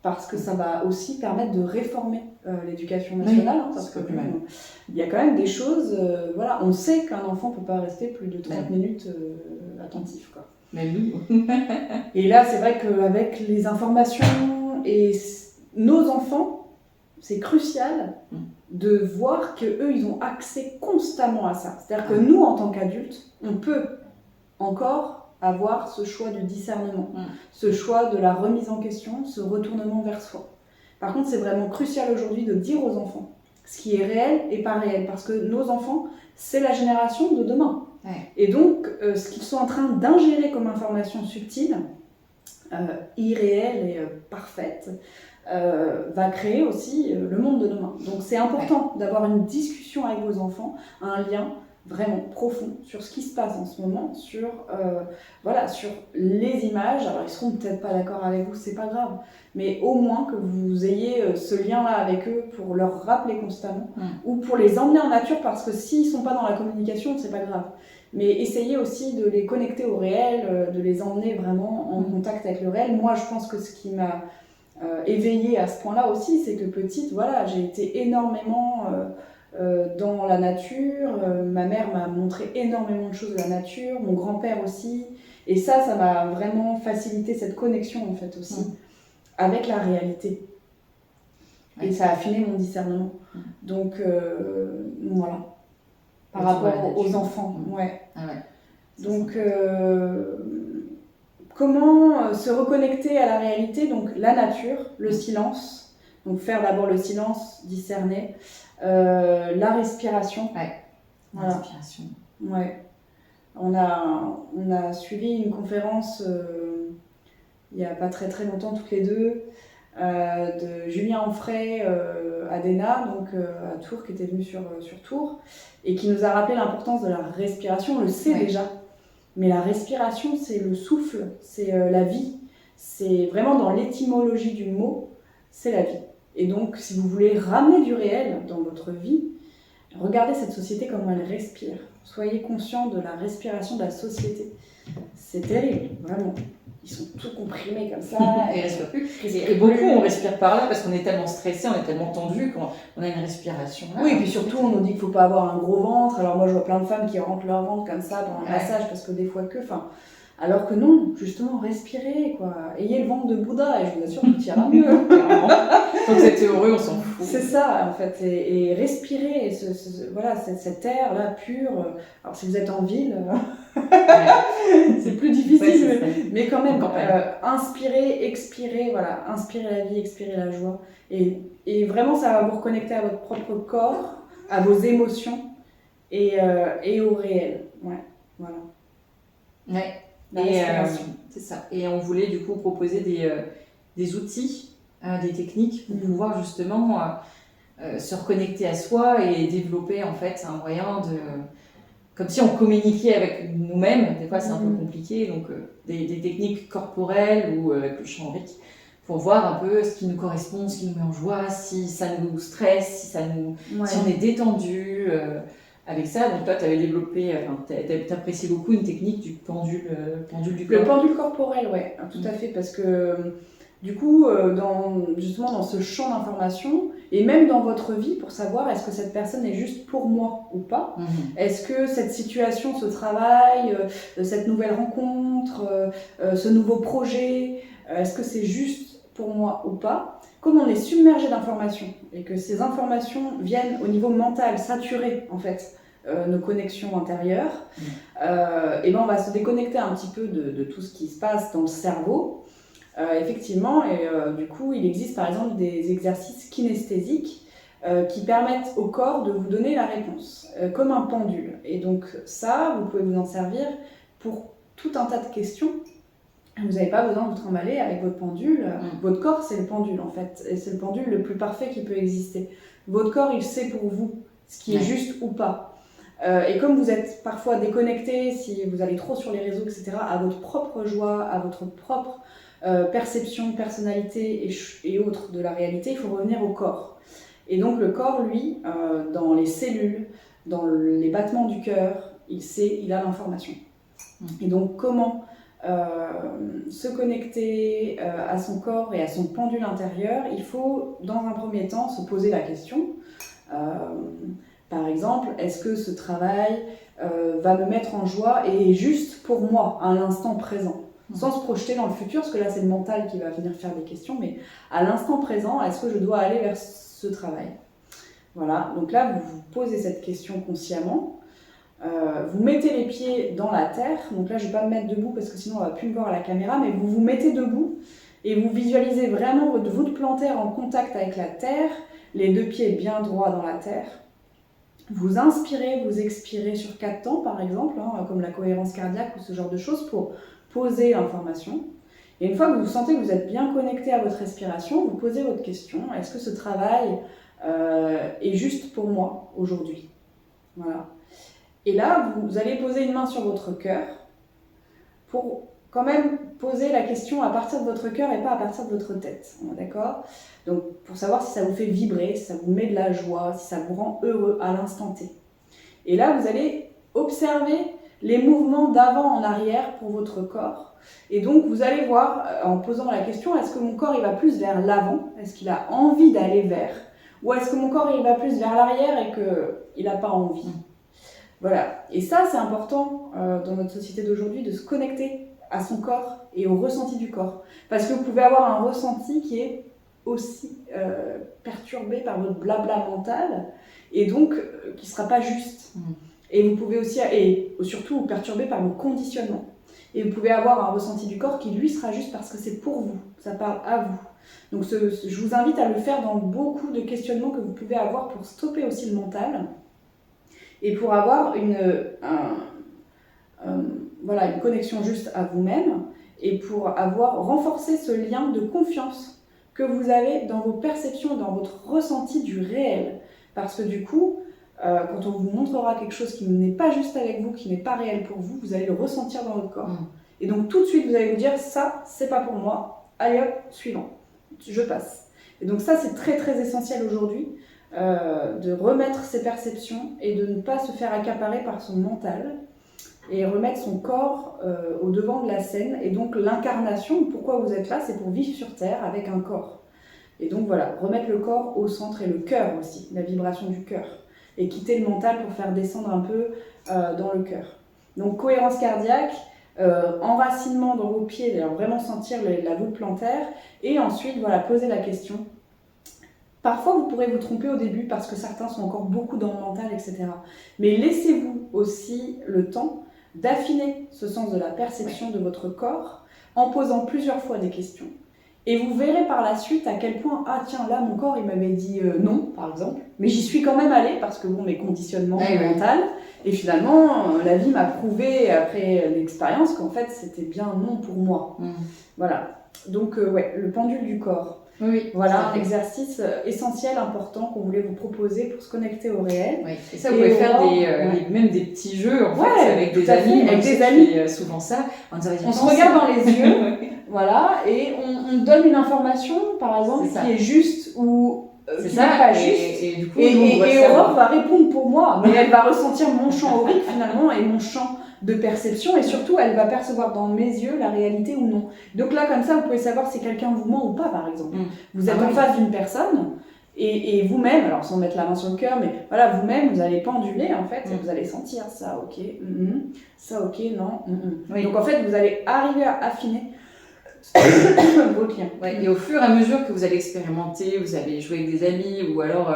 [SPEAKER 3] parce que ça va aussi permettre de réformer l'éducation nationale, parce que il y a quand même des choses, on sait qu'un enfant ne peut pas rester plus de 30 minutes attentif, quoi.
[SPEAKER 2] Même nous.
[SPEAKER 3] Et là, c'est vrai qu'avec les informations et nos enfants, c'est crucial de voir qu'eux, ils ont accès constamment à ça. C'est-à-dire que nous, en tant qu'adultes, on peut encore avoir ce choix du discernement, ce choix de la remise en question, ce retournement vers soi. Par contre, c'est vraiment crucial aujourd'hui de dire aux enfants ce qui est réel et pas réel, parce que nos enfants, c'est la génération de demain. Et donc, ce qu'ils sont en train d'ingérer comme information subtile, irréelle et parfaite, va créer aussi le monde de demain. Donc c'est important d'avoir une discussion avec vos enfants, un lien vraiment profond sur ce qui se passe en ce moment, sur les images. Alors ils seront peut-être pas d'accord avec vous, c'est pas grave, mais au moins que vous ayez ce lien-là avec eux pour leur rappeler constamment, ou pour les emmener en nature, parce que s'ils sont pas dans la communication, c'est pas grave. Mais essayez aussi de les connecter au réel, de les emmener vraiment en contact avec le réel. Moi, je pense que ce qui m'a éveillée à ce point-là aussi, c'est que petite, j'ai été énormément dans la nature. Ma mère m'a montré énormément de choses de la nature, mon grand-père aussi. Et ça m'a vraiment facilité cette connexion, en fait, aussi, avec la réalité. Et ça a affiné mon discernement. Donc, voilà. Par rapport aux enfants, Donc, comment se reconnecter à la réalité? Donc, la nature, le silence. Donc, faire d'abord le silence, discerner. La respiration.
[SPEAKER 2] La respiration.
[SPEAKER 3] On a suivi une conférence il n'y a pas très très longtemps, toutes les deux, de Julien Amphrey Adena, donc à Tours, qui était venu sur Tours, et qui nous a rappelé l'importance de la respiration. On le sait déjà, mais la respiration, c'est le souffle, c'est la vie. C'est vraiment dans l'étymologie du mot, c'est la vie. Et donc, si vous voulez ramener du réel dans votre vie, regardez cette société, comment elle respire. Soyez conscient de la respiration de la société. c'est terrible, vraiment. Ils sont tout comprimés comme ça.
[SPEAKER 2] Et ils respirent plus. Et beaucoup, on respire par là parce qu'on est tellement stressé, on est tellement tendu qu'on a une respiration là.
[SPEAKER 3] Oui, et puis surtout, on nous dit qu'il ne faut pas avoir un gros ventre. Alors moi, je vois plein de femmes qui rentrent leur ventre comme ça pendant un massage parce que des fois que... Alors que non, justement, respirez, quoi. Ayez le ventre de Bouddha et je vous assure que tout ira mieux.
[SPEAKER 2] Donc vous êtes heureux, on s'en fout.
[SPEAKER 3] C'est ça, en fait. Et respirez voilà, cet air-là pur. Alors si vous êtes en ville, c'est plus difficile, mais quand même, inspirez, expirez, voilà. Inspirez la vie, expirez la joie. Et vraiment, ça va vous reconnecter à votre propre corps, à vos émotions et au réel. Ouais, voilà.
[SPEAKER 2] Ouais. C'est ça. Et on voulait du coup proposer des outils, des techniques pour pouvoir justement se reconnecter à soi et développer en fait un moyen de... Comme si on communiquait avec nous-mêmes, des fois c'est un peu compliqué, donc des techniques corporelles ou avec le chant Reiki pour voir un peu ce qui nous correspond, ce qui nous met en joie, si ça nous stresse, si on est détendu. Avec ça, donc toi, tu avais développé, t'apprécies beaucoup une technique du pendule du corps.
[SPEAKER 3] Le pendule corporel, ouais, tout à fait, parce que du coup, justement dans ce champ d'information, et même dans votre vie, pour savoir est-ce que cette personne est juste pour moi ou pas, est-ce que cette situation, ce travail, cette nouvelle rencontre, ce nouveau projet, est-ce que c'est juste pour moi ou pas? Comme on est submergé d'informations et que ces informations viennent au niveau mental, saturer en fait nos connexions intérieures, et ben on va se déconnecter un petit peu de tout ce qui se passe dans le cerveau. Effectivement, et du coup, il existe par exemple des exercices kinesthésiques qui permettent au corps de vous donner la réponse, comme un pendule. Et donc ça, vous pouvez vous en servir pour tout un tas de questions. Vous n'avez pas besoin de vous trimballer avec votre pendule. Votre corps, c'est le pendule en fait. Et c'est le pendule le plus parfait qui peut exister. Votre corps, il sait pour vous ce qui est juste ou pas. Et comme vous êtes parfois déconnecté, si vous allez trop sur les réseaux, etc., à votre propre joie, à votre propre perception, personnalité et autres de la réalité, il faut revenir au corps. Et donc le corps, lui, dans les cellules, dans les battements du cœur, il a l'information. Et donc comment se connecter à son corps et à son pendule intérieur, il faut dans un premier temps se poser la question. Par exemple, est-ce que ce travail va me mettre en joie et est juste pour moi à l'instant présent, sans se projeter dans le futur, parce que là c'est le mental qui va venir faire des questions, mais à l'instant présent, est-ce que je dois aller vers ce travail? Voilà, donc là vous vous posez cette question consciemment. Vous mettez les pieds dans la terre, donc là je ne vais pas me mettre debout parce que sinon on ne va plus me voir à la caméra, mais vous vous mettez debout et vous visualisez vraiment votre voûte plantaire en contact avec la terre, les deux pieds bien droits dans la terre. Vous inspirez, vous expirez sur 4 temps par exemple, comme la cohérence cardiaque ou ce genre de choses pour poser l'information. Et une fois que vous sentez que vous êtes bien connecté à votre respiration, vous posez votre question, est-ce que ce travail est juste pour moi aujourd'hui? Voilà. Et là, vous allez poser une main sur votre cœur pour quand même poser la question à partir de votre cœur et pas à partir de votre tête. D'accord? Donc, pour savoir si ça vous fait vibrer, si ça vous met de la joie, si ça vous rend heureux à l'instant T. Et là, vous allez observer les mouvements d'avant en arrière pour votre corps. Et donc, vous allez voir, en posant la question, est-ce que mon corps il va plus vers l'avant? Est-ce qu'il a envie d'aller vers? Ou est-ce que mon corps il va plus vers l'arrière et qu'il n'a pas envie? Voilà, et ça c'est important dans notre société d'aujourd'hui de se connecter à son corps et au ressenti du corps. Parce que vous pouvez avoir un ressenti qui est aussi perturbé par votre blabla mental et donc qui ne sera pas juste. Et vous pouvez aussi, et surtout perturbé par vos conditionnements. Et vous pouvez avoir un ressenti du corps qui lui sera juste parce que c'est pour vous, ça parle à vous. Donc je vous invite à le faire dans beaucoup de questionnements que vous pouvez avoir pour stopper aussi le mental. Et pour avoir une connexion juste à vous-même et pour avoir renforcé ce lien de confiance que vous avez dans vos perceptions, dans votre ressenti du réel. Parce que du coup, quand on vous montrera quelque chose qui n'est pas juste avec vous, qui n'est pas réel pour vous, vous allez le ressentir dans votre corps. Et donc tout de suite, vous allez vous dire, ça, c'est pas pour moi, allez hop, suivant, je passe. Et donc ça, c'est très très essentiel aujourd'hui. De remettre ses perceptions et de ne pas se faire accaparer par son mental et remettre son corps au devant de la scène. Et donc l'incarnation, pourquoi vous êtes là, c'est pour vivre sur Terre avec un corps. Et donc voilà, remettre le corps au centre et le cœur aussi, la vibration du cœur. Et quitter le mental pour faire descendre un peu dans le cœur. Donc cohérence cardiaque, enracinement dans vos pieds, vraiment sentir la voûte plantaire. Et ensuite, voilà, poser la question. Parfois, vous pourrez vous tromper au début parce que certains sont encore beaucoup dans le mental, etc. Mais laissez-vous aussi le temps d'affiner ce sens de la perception de votre corps en posant plusieurs fois des questions. Et vous verrez par la suite à quel point, ah tiens, là, mon corps, il m'avait dit non, par exemple. Mais j'y suis quand même allée parce que, bon, mes conditionnements mentaux. Et finalement, la vie m'a prouvé, après l'expérience, qu'en fait, c'était bien non pour moi. Voilà. Donc, ouais, le pendule du corps.
[SPEAKER 2] Oui,
[SPEAKER 3] voilà un exercice essentiel, important qu'on voulait vous proposer pour se connecter au réel.
[SPEAKER 2] Oui. Et ça, vous pouvez faire même des petits jeux en fait, avec des amis.
[SPEAKER 3] Avec des amis.
[SPEAKER 2] Souvent ça. On
[SPEAKER 3] se regarde dans les yeux, voilà, et on donne une information, par exemple, qui est juste ou qui n'est pas juste.
[SPEAKER 2] Et du coup,
[SPEAKER 3] et Aurore va répondre pour moi, mais elle va ressentir mon champ aurique finalement et mon champ de perception, et surtout elle va percevoir dans mes yeux la réalité ou non. Donc là, comme ça, vous pouvez savoir si quelqu'un vous ment ou pas, par exemple. Vous êtes en face d'une personne et vous-même, alors sans mettre la main sur le cœur, mais voilà, vous-même, vous allez penduler en fait, et vous allez sentir ça, ok, ça, ok, non. Oui. Donc en fait, vous allez arriver à affiner vos clients.
[SPEAKER 2] Ouais, et au fur et à mesure que vous allez expérimenter, vous allez jouer avec des amis ou alors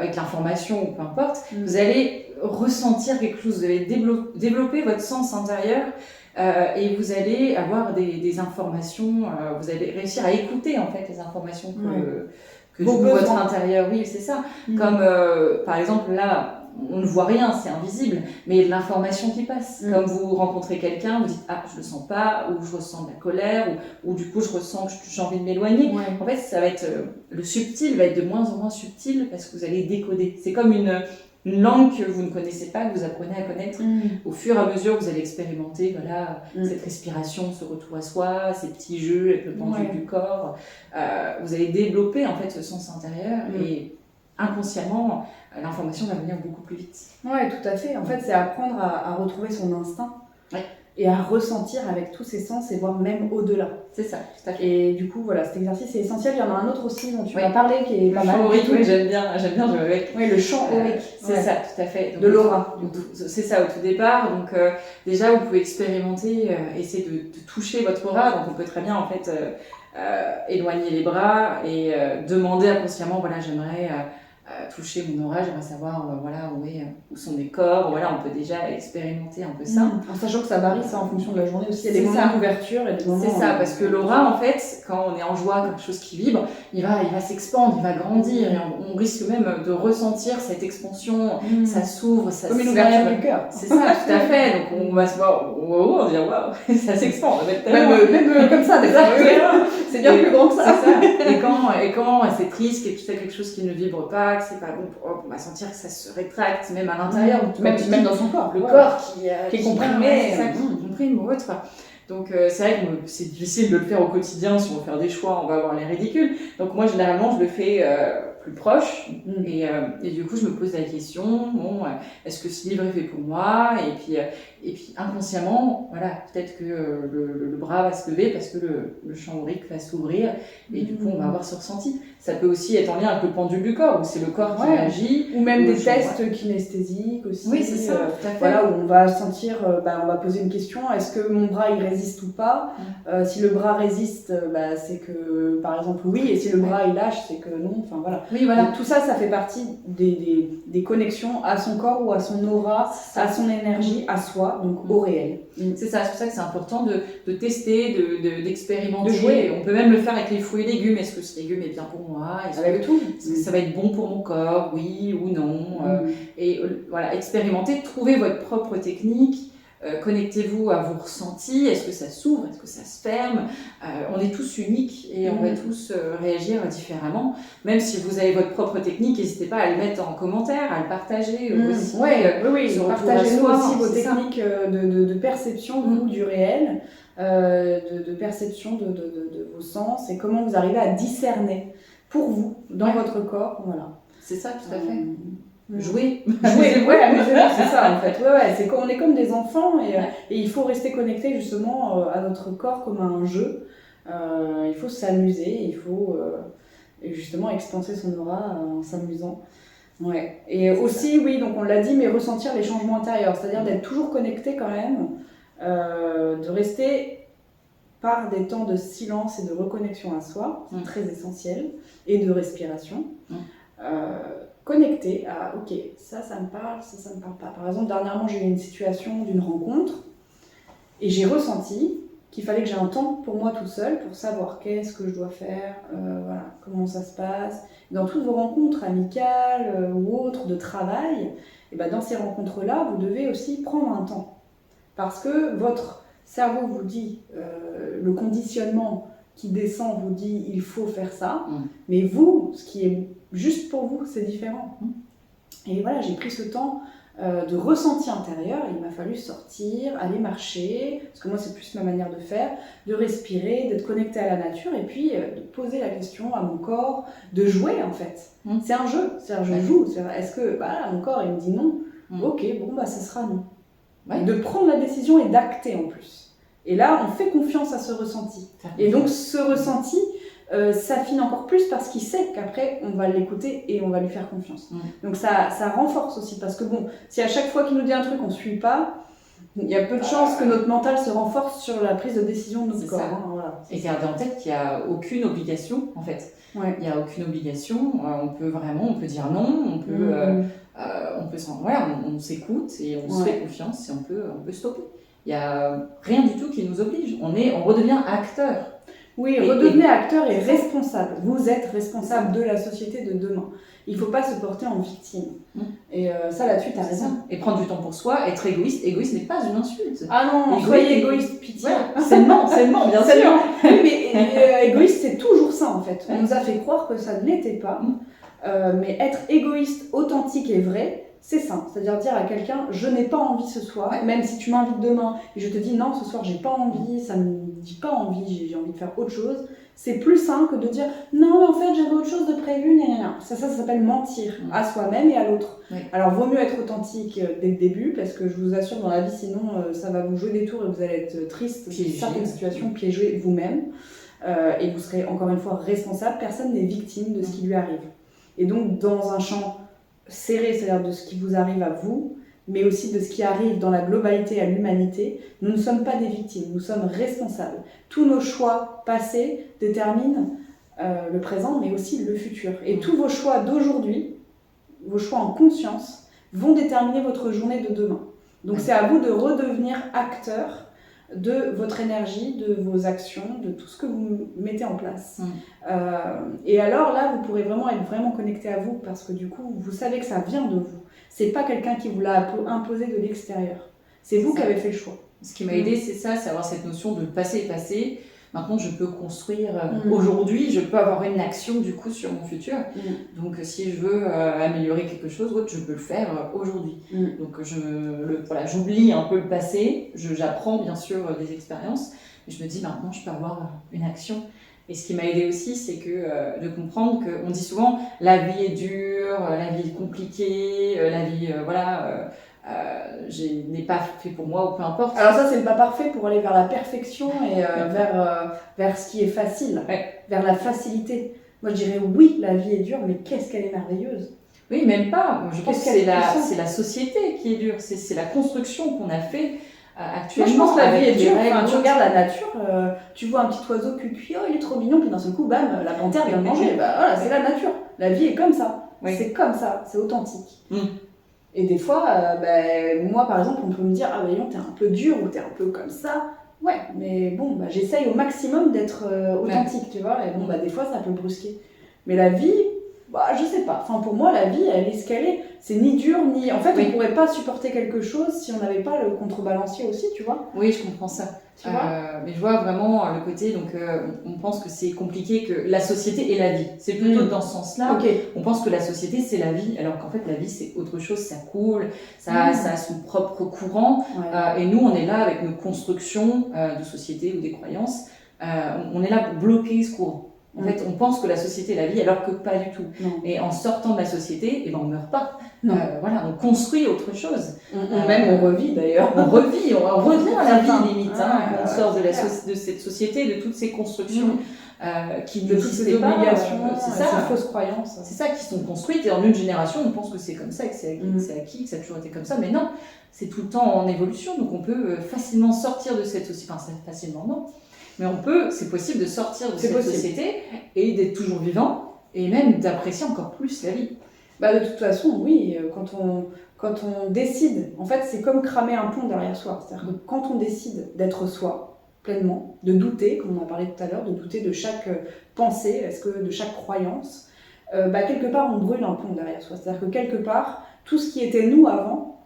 [SPEAKER 2] avec l'information ou peu importe, vous allez ressentir quelque chose, vous allez développer votre sens intérieur et vous allez avoir des informations, vous allez réussir à écouter en fait les informations que du coup, votre intérieur, oui c'est ça, comme par exemple là, on ne voit rien, c'est invisible, mais l'information qui passe. Comme vous rencontrez quelqu'un, vous dites « Ah, je le sens pas » ou « Je ressens de la colère » ou du coup « Je ressens que j'ai envie de m'éloigner ». En fait, ça va être le subtil va être de moins en moins subtil parce que vous allez décoder. C'est comme une langue que vous ne connaissez pas, que vous apprenez à connaître. Au fur et à mesure, vous allez expérimenter voilà, cette respiration, ce retour à soi, ces petits jeux avec le pendule du corps. Vous allez développer en fait ce sens intérieur et inconsciemment, l'information va venir beaucoup plus vite.
[SPEAKER 3] Oui, tout à fait. En fait, c'est apprendre à retrouver son instinct et à ressentir avec tous ses sens et voir même au-delà.
[SPEAKER 2] C'est ça, tout à fait.
[SPEAKER 3] Et du coup, voilà, cet exercice est essentiel. Il y en a un autre aussi dont tu m'as parlé qui est pas mal.
[SPEAKER 2] Le chant aurique, oui, j'aime bien jouer avec.
[SPEAKER 3] Oui, le chant aurique.
[SPEAKER 2] C'est ça, tout à fait. Donc,
[SPEAKER 3] de l'aura.
[SPEAKER 2] C'est ça au tout départ. Donc déjà, vous pouvez expérimenter, essayer de toucher votre aura. Donc on peut très bien en fait éloigner les bras et demander inconsciemment, voilà, j'aimerais toucher mon aura, j'aimerais savoir voilà, où sont mes corps, voilà, on peut déjà expérimenter un peu ça.
[SPEAKER 3] En sachant que ça varie ça en fonction de la journée aussi, il y a des moments d'ouverture et des moments...
[SPEAKER 2] C'est ça, parce que l'aura en fait, quand on est en joie, quelque chose qui vibre, il va s'expandre, il va grandir et on risque même de ressentir cette expansion, ça s'ouvre, ça
[SPEAKER 3] comme une ouverture du cœur.
[SPEAKER 2] C'est ça, tout à fait, donc on va se voir, on va dire waouh, ça s'expand,
[SPEAKER 3] même comme ça, c'est bien plus grand que ça.
[SPEAKER 2] C'est ça. Et quand c'est triste, quelque chose qui ne vibre pas, que c'est pas bon, on va sentir que ça se rétracte, même à l'intérieur,
[SPEAKER 3] même dans son corps.
[SPEAKER 2] Le corps qui
[SPEAKER 3] est comprimé,
[SPEAKER 2] qui comprime ou autre. Donc c'est vrai que c'est difficile de le faire au quotidien, si on veut faire des choix, on va avoir les ridicules. Donc moi généralement je le fais plus proche et du coup je me pose la question, bon, est-ce que ce livre est fait pour moi? Et puis inconsciemment, voilà, peut-être que le bras va se lever parce que le champ aurique va s'ouvrir et du coup on va avoir ce ressenti. Ça peut aussi être en lien avec le pendule du corps, où c'est le corps qui agit.
[SPEAKER 3] Ou même des tests kinesthésiques aussi.
[SPEAKER 2] Oui, c'est ça, tout à fait.
[SPEAKER 3] Voilà, où on va sentir, on va poser une question, est-ce que mon bras il résiste ou pas? Si le bras résiste, c'est que, par exemple, oui, et si le bras il lâche, c'est que non, enfin voilà.
[SPEAKER 2] Oui, voilà.
[SPEAKER 3] Donc, tout ça, ça fait partie des connexions à son corps ou à son aura, à son énergie, à soi, donc au réel.
[SPEAKER 2] C'est ça, c'est pour ça que c'est important de tester, d'expérimenter.
[SPEAKER 3] De jouer.
[SPEAKER 2] On peut même le faire avec les fruits et légumes. Est-ce que ce légume est bien pour moi?
[SPEAKER 3] Avec tout.
[SPEAKER 2] Est-ce que ça va être bon pour mon corps? Oui ou non? Et voilà, expérimentez, trouvez votre propre technique. Connectez-vous à vos ressentis, est-ce que ça s'ouvre, est-ce que ça se ferme, on est tous uniques et on va tous réagir différemment, même si vous avez votre propre technique, n'hésitez pas à le mettre en commentaire, à le partager aussi.
[SPEAKER 3] Oui, partagez-nous aussi vos techniques de perception du réel, de perception de vos sens et comment vous arrivez à discerner pour vous, dans votre corps, voilà.
[SPEAKER 2] C'est ça, tout à fait. Jouer.
[SPEAKER 3] Ouais, amusez-vous, c'est ça en fait. Ouais, c'est on est comme des enfants et il faut rester connecté justement à notre corps comme à un jeu. Il faut s'amuser, il faut justement expanser son aura en s'amusant. Ouais. Et aussi, oui, donc on l'a dit, mais ressentir les changements intérieurs, c'est-à-dire d'être toujours connecté quand même, de rester par des temps de silence et de reconnexion à soi, c'est très essentiel, et de respiration. Connecté à ok, ça me parle, ça me parle pas. Par exemple, dernièrement, j'ai eu une situation d'une rencontre et j'ai ressenti qu'il fallait que j'ai un temps pour moi tout seul pour savoir qu'est-ce que je dois faire, voilà, comment ça se passe. Dans toutes vos rencontres amicales ou autres de travail, et ben dans ces rencontres-là, vous devez aussi prendre un temps. Parce que votre cerveau vous dit, le conditionnement qui descend vous dit il faut faire ça, mais vous, ce qui est juste pour vous, c'est différent. Et voilà, j'ai pris ce temps de ressenti intérieur. Il m'a fallu sortir, aller marcher, parce que moi c'est plus ma manière de faire, de respirer, d'être connecté à la nature et puis de poser la question à mon corps, de jouer en fait. C'est un jeu, c'est-à-dire je joue. Est-ce que voilà, mon corps il me dit non, ok, bon bah ça sera non. De prendre la décision et d'acter en plus. Et là, on fait confiance à ce ressenti. Et donc, ce ressenti s'affine encore plus parce qu'il sait qu'après, on va l'écouter et on va lui faire confiance. Donc, ça renforce aussi. Parce que bon, si à chaque fois qu'il nous dit un truc, on ne suit pas, il y a peu de chances que notre mental se renforce sur la prise de décision de notre corps. Voilà.
[SPEAKER 2] Et garder en tête qu'il n'y a aucune obligation, en fait. Il n'y a aucune obligation. On peut dire non, on s'écoute et on se fait confiance et on peut stopper. Il n'y a rien du tout qui nous oblige. On redevient acteur.
[SPEAKER 3] Oui, redevenez acteur et responsable. Vous êtes responsable de la société de demain. Il ne faut pas se porter en victime. Et ça, là-dessus, tu as raison.
[SPEAKER 2] Et prendre du temps pour soi, être égoïste. Égoïste n'est pas une insulte.
[SPEAKER 3] Ah non, soyez égoïste, pitié.
[SPEAKER 2] Ouais, c'est le ment, bien sûr.
[SPEAKER 3] Oui, mais égoïste, c'est toujours ça, en fait. On nous a fait croire que ça ne l'était pas. Mais être égoïste, authentique et vrai, c'est ça. C'est-à-dire dire à quelqu'un, je n'ai pas envie ce soir, même si tu m'invites demain et je te dis non, ce soir j'ai pas envie, ça me dit pas envie, j'ai envie de faire autre chose. C'est plus sain que de dire non, mais en fait j'avais autre chose de prévu, Ça s'appelle mentir à soi-même et à l'autre. Alors vaut mieux être authentique dès le début parce que je vous assure dans la vie, sinon ça va vous jouer des tours et vous allez être triste dans certaines situations, piégé vous-même et vous serez encore une fois responsable. Personne n'est victime de ce qui lui arrive. Et donc, dans un champ serré, c'est-à-dire de ce qui vous arrive à vous, mais aussi de ce qui arrive dans la globalité à l'humanité, nous ne sommes pas des victimes, nous sommes responsables. Tous nos choix passés déterminent le présent, mais aussi le futur. Et tous vos choix d'aujourd'hui, vos choix en conscience, vont déterminer votre journée de demain. Donc, c'est à vous de redevenir acteur de votre énergie, de vos actions, de tout ce que vous mettez en place. Et alors là, vous pourrez vraiment être vraiment connecté à vous parce que du coup, vous savez que ça vient de vous. C'est pas quelqu'un qui vous l'a imposé de l'extérieur. C'est vous qui avez fait le choix.
[SPEAKER 2] Ce qui m'a aidé, c'est ça, c'est avoir cette notion de passé est passé. Maintenant, je peux construire aujourd'hui, je peux avoir une action du coup sur mon futur. Donc, si je veux améliorer quelque chose, je peux le faire aujourd'hui. Donc, j'oublie un peu le passé, j'apprends bien sûr des expériences, mais je me dis maintenant, je peux avoir une action. Et ce qui m'a aidé aussi, c'est de comprendre qu'on dit souvent la vie est dure, la vie est compliquée, la vie, n'est pas fait pour moi ou peu importe.
[SPEAKER 3] Alors ça, c'est le pas parfait pour aller vers la perfection et vers ce qui est facile, vers la facilité. Moi, je dirais oui, la vie est dure, mais qu'est-ce qu'elle est merveilleuse.
[SPEAKER 2] Oui, même pas. Je pense que c'est la société qui est dure. C'est la construction qu'on a fait actuellement.
[SPEAKER 3] Moi, je pense que la vie est dure. Tu regardes la nature, tu vois un petit oiseau cucu, oh, il est trop mignon, puis d'un seul coup, bam, la panthère vient de manger. Voilà, c'est la nature. La vie est comme ça. C'est comme ça, c'est authentique. Et des fois, moi par exemple, on peut me dire ah voyons, t'es un peu dur ou t'es un peu comme ça. Ouais, mais bon, j'essaye au maximum d'être authentique, tu vois. Et bon, des fois, ça peut brusquer. Mais la vie, je sais pas. Enfin, pour moi, la vie, elle est ce qu'elle est. C'est ni dur, ni... En fait, on pourrait pas supporter quelque chose si on n'avait pas le contrebalancier aussi, tu vois.
[SPEAKER 2] Oui, je comprends ça. Tu vois mais je vois vraiment le côté, donc on pense que c'est compliqué, que la société est la vie. C'est plutôt dans ce sens-là. On pense que la société, c'est la vie, alors qu'en fait, la vie, c'est autre chose, ça coule, ça a son propre courant. Et nous, on est là avec nos constructions de société ou des croyances. On est là pour bloquer ce courant. En fait, on pense que la société est la vie, alors que pas du tout.
[SPEAKER 3] Non.
[SPEAKER 2] Et en sortant de la société, on ne meurt pas. Voilà, on construit autre chose.
[SPEAKER 3] Même on revit d'ailleurs.
[SPEAKER 2] On revit, on revient à la vie limite. On sort de cette société, de toutes ces constructions qui
[SPEAKER 3] de toutes ces
[SPEAKER 2] n'existaient pas.
[SPEAKER 3] obligations,
[SPEAKER 2] c'est ça,
[SPEAKER 3] ces fausses croyances.
[SPEAKER 2] C'est ça qui sont construites. Et en une génération, on pense que c'est comme ça, que c'est acquis, que ça a toujours été comme ça. Mais non, c'est tout le temps en évolution. Donc on peut facilement sortir de cette société. Enfin, facilement non. Mais c'est possible de sortir de cette société et d'être toujours vivant et même d'apprécier encore plus la vie.
[SPEAKER 3] De toute façon, oui, quand on décide, en fait, c'est comme cramer un pont derrière soi. C'est-à-dire que quand on décide d'être soi, pleinement, de douter, comme on a parlé tout à l'heure, de douter de chaque pensée, de chaque croyance, quelque part, on brûle un pont derrière soi. C'est-à-dire que quelque part, tout ce qui était nous avant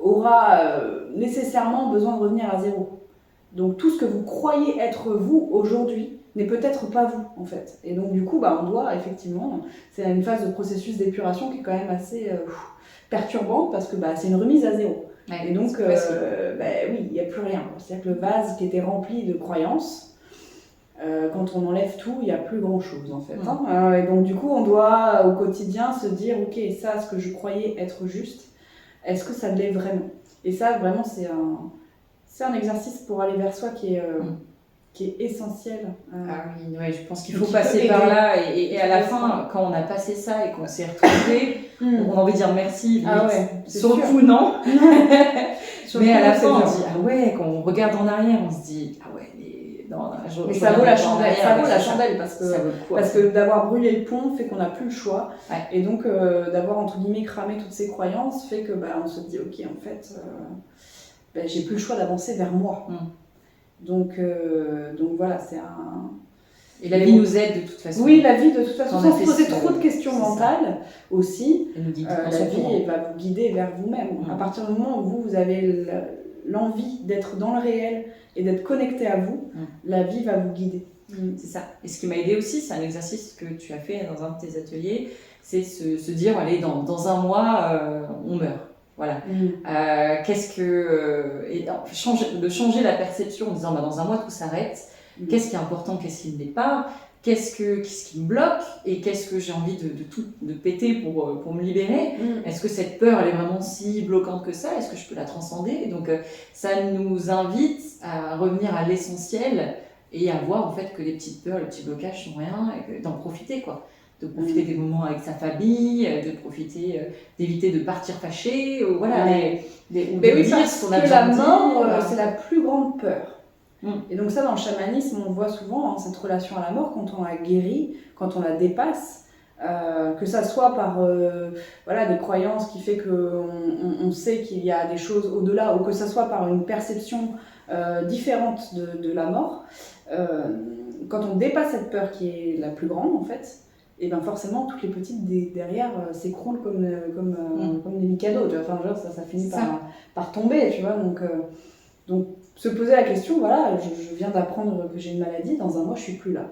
[SPEAKER 3] aura nécessairement besoin de revenir à zéro. Donc tout ce que vous croyez être vous aujourd'hui n'est peut-être pas vous en fait. Et donc du coup, on doit effectivement, c'est une phase de processus d'épuration qui est quand même assez perturbante parce que c'est une remise à zéro. Ouais, et donc oui, il n'y a plus rien. C'est-à-dire que le vase qui était rempli de croyances, quand on enlève tout, il n'y a plus grand-chose en fait. Et donc du coup, on doit au quotidien se dire, ok, ça, ce que je croyais être juste, est-ce que ça l'est vraiment? Et ça, vraiment, c'est un exercice pour aller vers soi qui est essentiel.
[SPEAKER 2] Ah oui, ouais, je pense qu'il faut passer par là. Et à la fin, quand on a passé ça et qu'on s'est retrouvés, on a envie de dire merci. Sur le coup, non. Mais à la fin, on se dit, quand on regarde en arrière, on se dit,
[SPEAKER 3] mais ça vaut la chandelle, parce que d'avoir brûlé le pont fait qu'on n'a plus le choix. Ouais. Et donc, d'avoir, entre guillemets, cramé toutes ces croyances fait que on se dit, ok, en fait... j'ai plus le choix d'avancer vers moi. Donc voilà, c'est un...
[SPEAKER 2] Et la vie nous aide de toute façon.
[SPEAKER 3] Oui, la vie de toute façon, sans se poser trop de questions mentales aussi.
[SPEAKER 2] Elle nous guide
[SPEAKER 3] la vie va vous guider vers vous-même. À partir du moment où vous avez l'envie d'être dans le réel et d'être connecté à vous, la vie va vous guider.
[SPEAKER 2] C'est ça. Et ce qui m'a aidé aussi, c'est un exercice que tu as fait dans un de tes ateliers, c'est se dire, allez, dans un mois, on meurt. Voilà. De changer la perception en disant dans un mois tout s'arrête. Qu'est-ce qui est important, qu'est-ce qui ne l'est pas, qu'est-ce qui me bloque et qu'est-ce que j'ai envie de péter pour me libérer. Est-ce que cette peur elle est vraiment si bloquante que ça? Est-ce que je peux la transcender? Et donc ça nous invite à revenir à l'essentiel et à voir en fait que les petites peurs, les petits blocages sont rien et d'en profiter quoi. De profiter des moments avec sa famille, de profiter, d'éviter de partir fâché, voilà.
[SPEAKER 3] Mais oui, parce que la mort, c'est la plus grande peur. Et donc ça, dans le chamanisme, on le voit souvent, cette relation à la mort, quand on la guérit, quand on la dépasse, que ça soit par des croyances qui fait qu'on sait qu'il y a des choses au-delà, ou que ça soit par une perception différente de la mort, quand on dépasse cette peur qui est la plus grande, en fait, et forcément toutes les petites derrière s'écroulent comme des micados, tu vois. Enfin, genre ça finit par tomber, tu vois. Donc se poser la question, voilà, je viens d'apprendre que j'ai une maladie, dans un mois je suis plus là.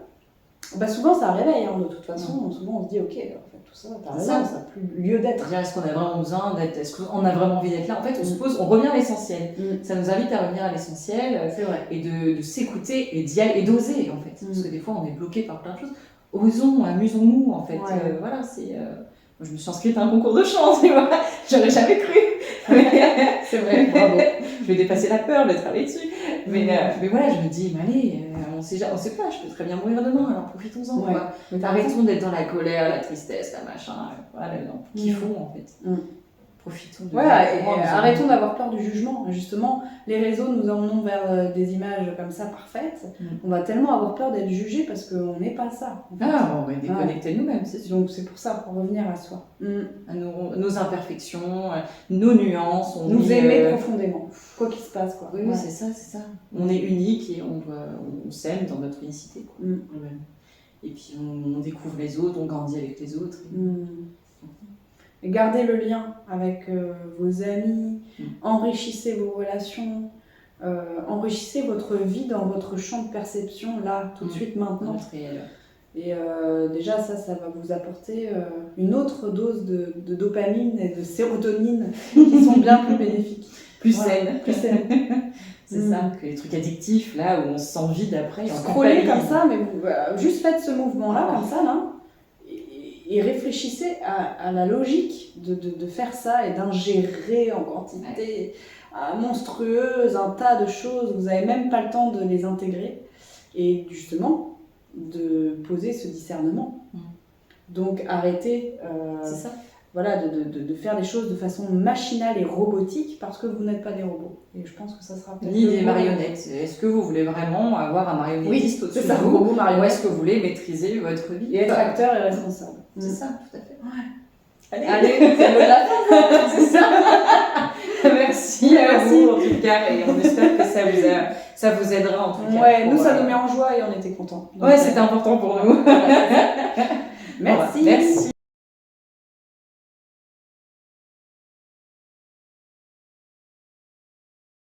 [SPEAKER 3] Souvent ça réveille, de toute façon. Souvent on se dit ok, en fait tout ça, t'as raison, ça n'a plus lieu d'être.
[SPEAKER 2] Est-ce qu'on a vraiment besoin d'être, est-ce qu'on a vraiment envie d'être là? En fait on revient à l'essentiel. Ça nous invite à revenir à l'essentiel et de s'écouter et d'oser en fait. Parce que des fois on est bloqué par plein de choses. Osons, amusons-nous en fait. Voilà, c'est. Moi, je me suis inscrite à un concours de chant, tu vois. J'aurais jamais cru.
[SPEAKER 3] C'est vrai, bravo.
[SPEAKER 2] Je vais dépasser la peur, je vais travailler dessus. Mais voilà, je me dis, allez, on sait pas, je peux très bien mourir demain, alors profitons-en. Quoi. Arrêtons d'être dans la colère, la tristesse, la machin. Voilà, kiffons en fait. Profitons de
[SPEAKER 3] arrêtons d'avoir peur du jugement. Justement, les réseaux nous emmenent vers des images comme ça parfaites. On va tellement avoir peur d'être jugé parce qu'on n'est pas ça.
[SPEAKER 2] En fait. On va déconnecter nous-mêmes, c'est sûr.
[SPEAKER 3] Donc c'est pour ça, pour revenir à soi.
[SPEAKER 2] À nos imperfections, nos nuances.
[SPEAKER 3] Nous aimer profondément, quoi qu'il se passe. Quoi.
[SPEAKER 2] Oui, c'est ça. On est unique et on s'aime dans notre unicité. Quoi. Et puis on découvre les autres, on grandit avec les autres.
[SPEAKER 3] Gardez le lien avec vos amis, enrichissez vos relations, enrichissez votre vie dans votre champ de perception, là, tout de suite, maintenant. Et déjà, ça va vous apporter une autre dose de dopamine et de sérotonine qui sont bien plus bénéfiques.
[SPEAKER 2] Plus saines.
[SPEAKER 3] Plus saines.
[SPEAKER 2] C'est ça, que les trucs addictifs, là, où on se sent vide après.
[SPEAKER 3] Scroller comme ça, mais vous, juste faites ce mouvement-là, comme ça, là, et réfléchissez à la logique de faire ça et d'ingérer en quantité monstrueuse un tas de choses. Vous n'avez même pas le temps de les intégrer. Et justement, de poser ce discernement. Donc arrêtez
[SPEAKER 2] c'est ça.
[SPEAKER 3] Voilà, de faire des choses de façon machinale et robotique parce que vous n'êtes pas des robots. Et je pense que ça sera peut-être
[SPEAKER 2] ni des marionnettes. Est-ce que vous voulez vraiment avoir un marionnettiste au-dessus de vous,
[SPEAKER 3] robot marionnette.
[SPEAKER 2] ou est-ce que vous voulez maîtriser votre vie
[SPEAKER 3] et être acteur et responsable.
[SPEAKER 2] C'est ça, tout à fait.
[SPEAKER 3] Ouais.
[SPEAKER 2] Allez, c'est le lapin. C'est ça. Merci à vous en tout cas, et on espère que ça vous aidera en tout cas.
[SPEAKER 3] Ouais, nous ça nous met en joie et on était contents.
[SPEAKER 2] Ouais, c'était important pour nous.
[SPEAKER 3] Merci.
[SPEAKER 2] Merci.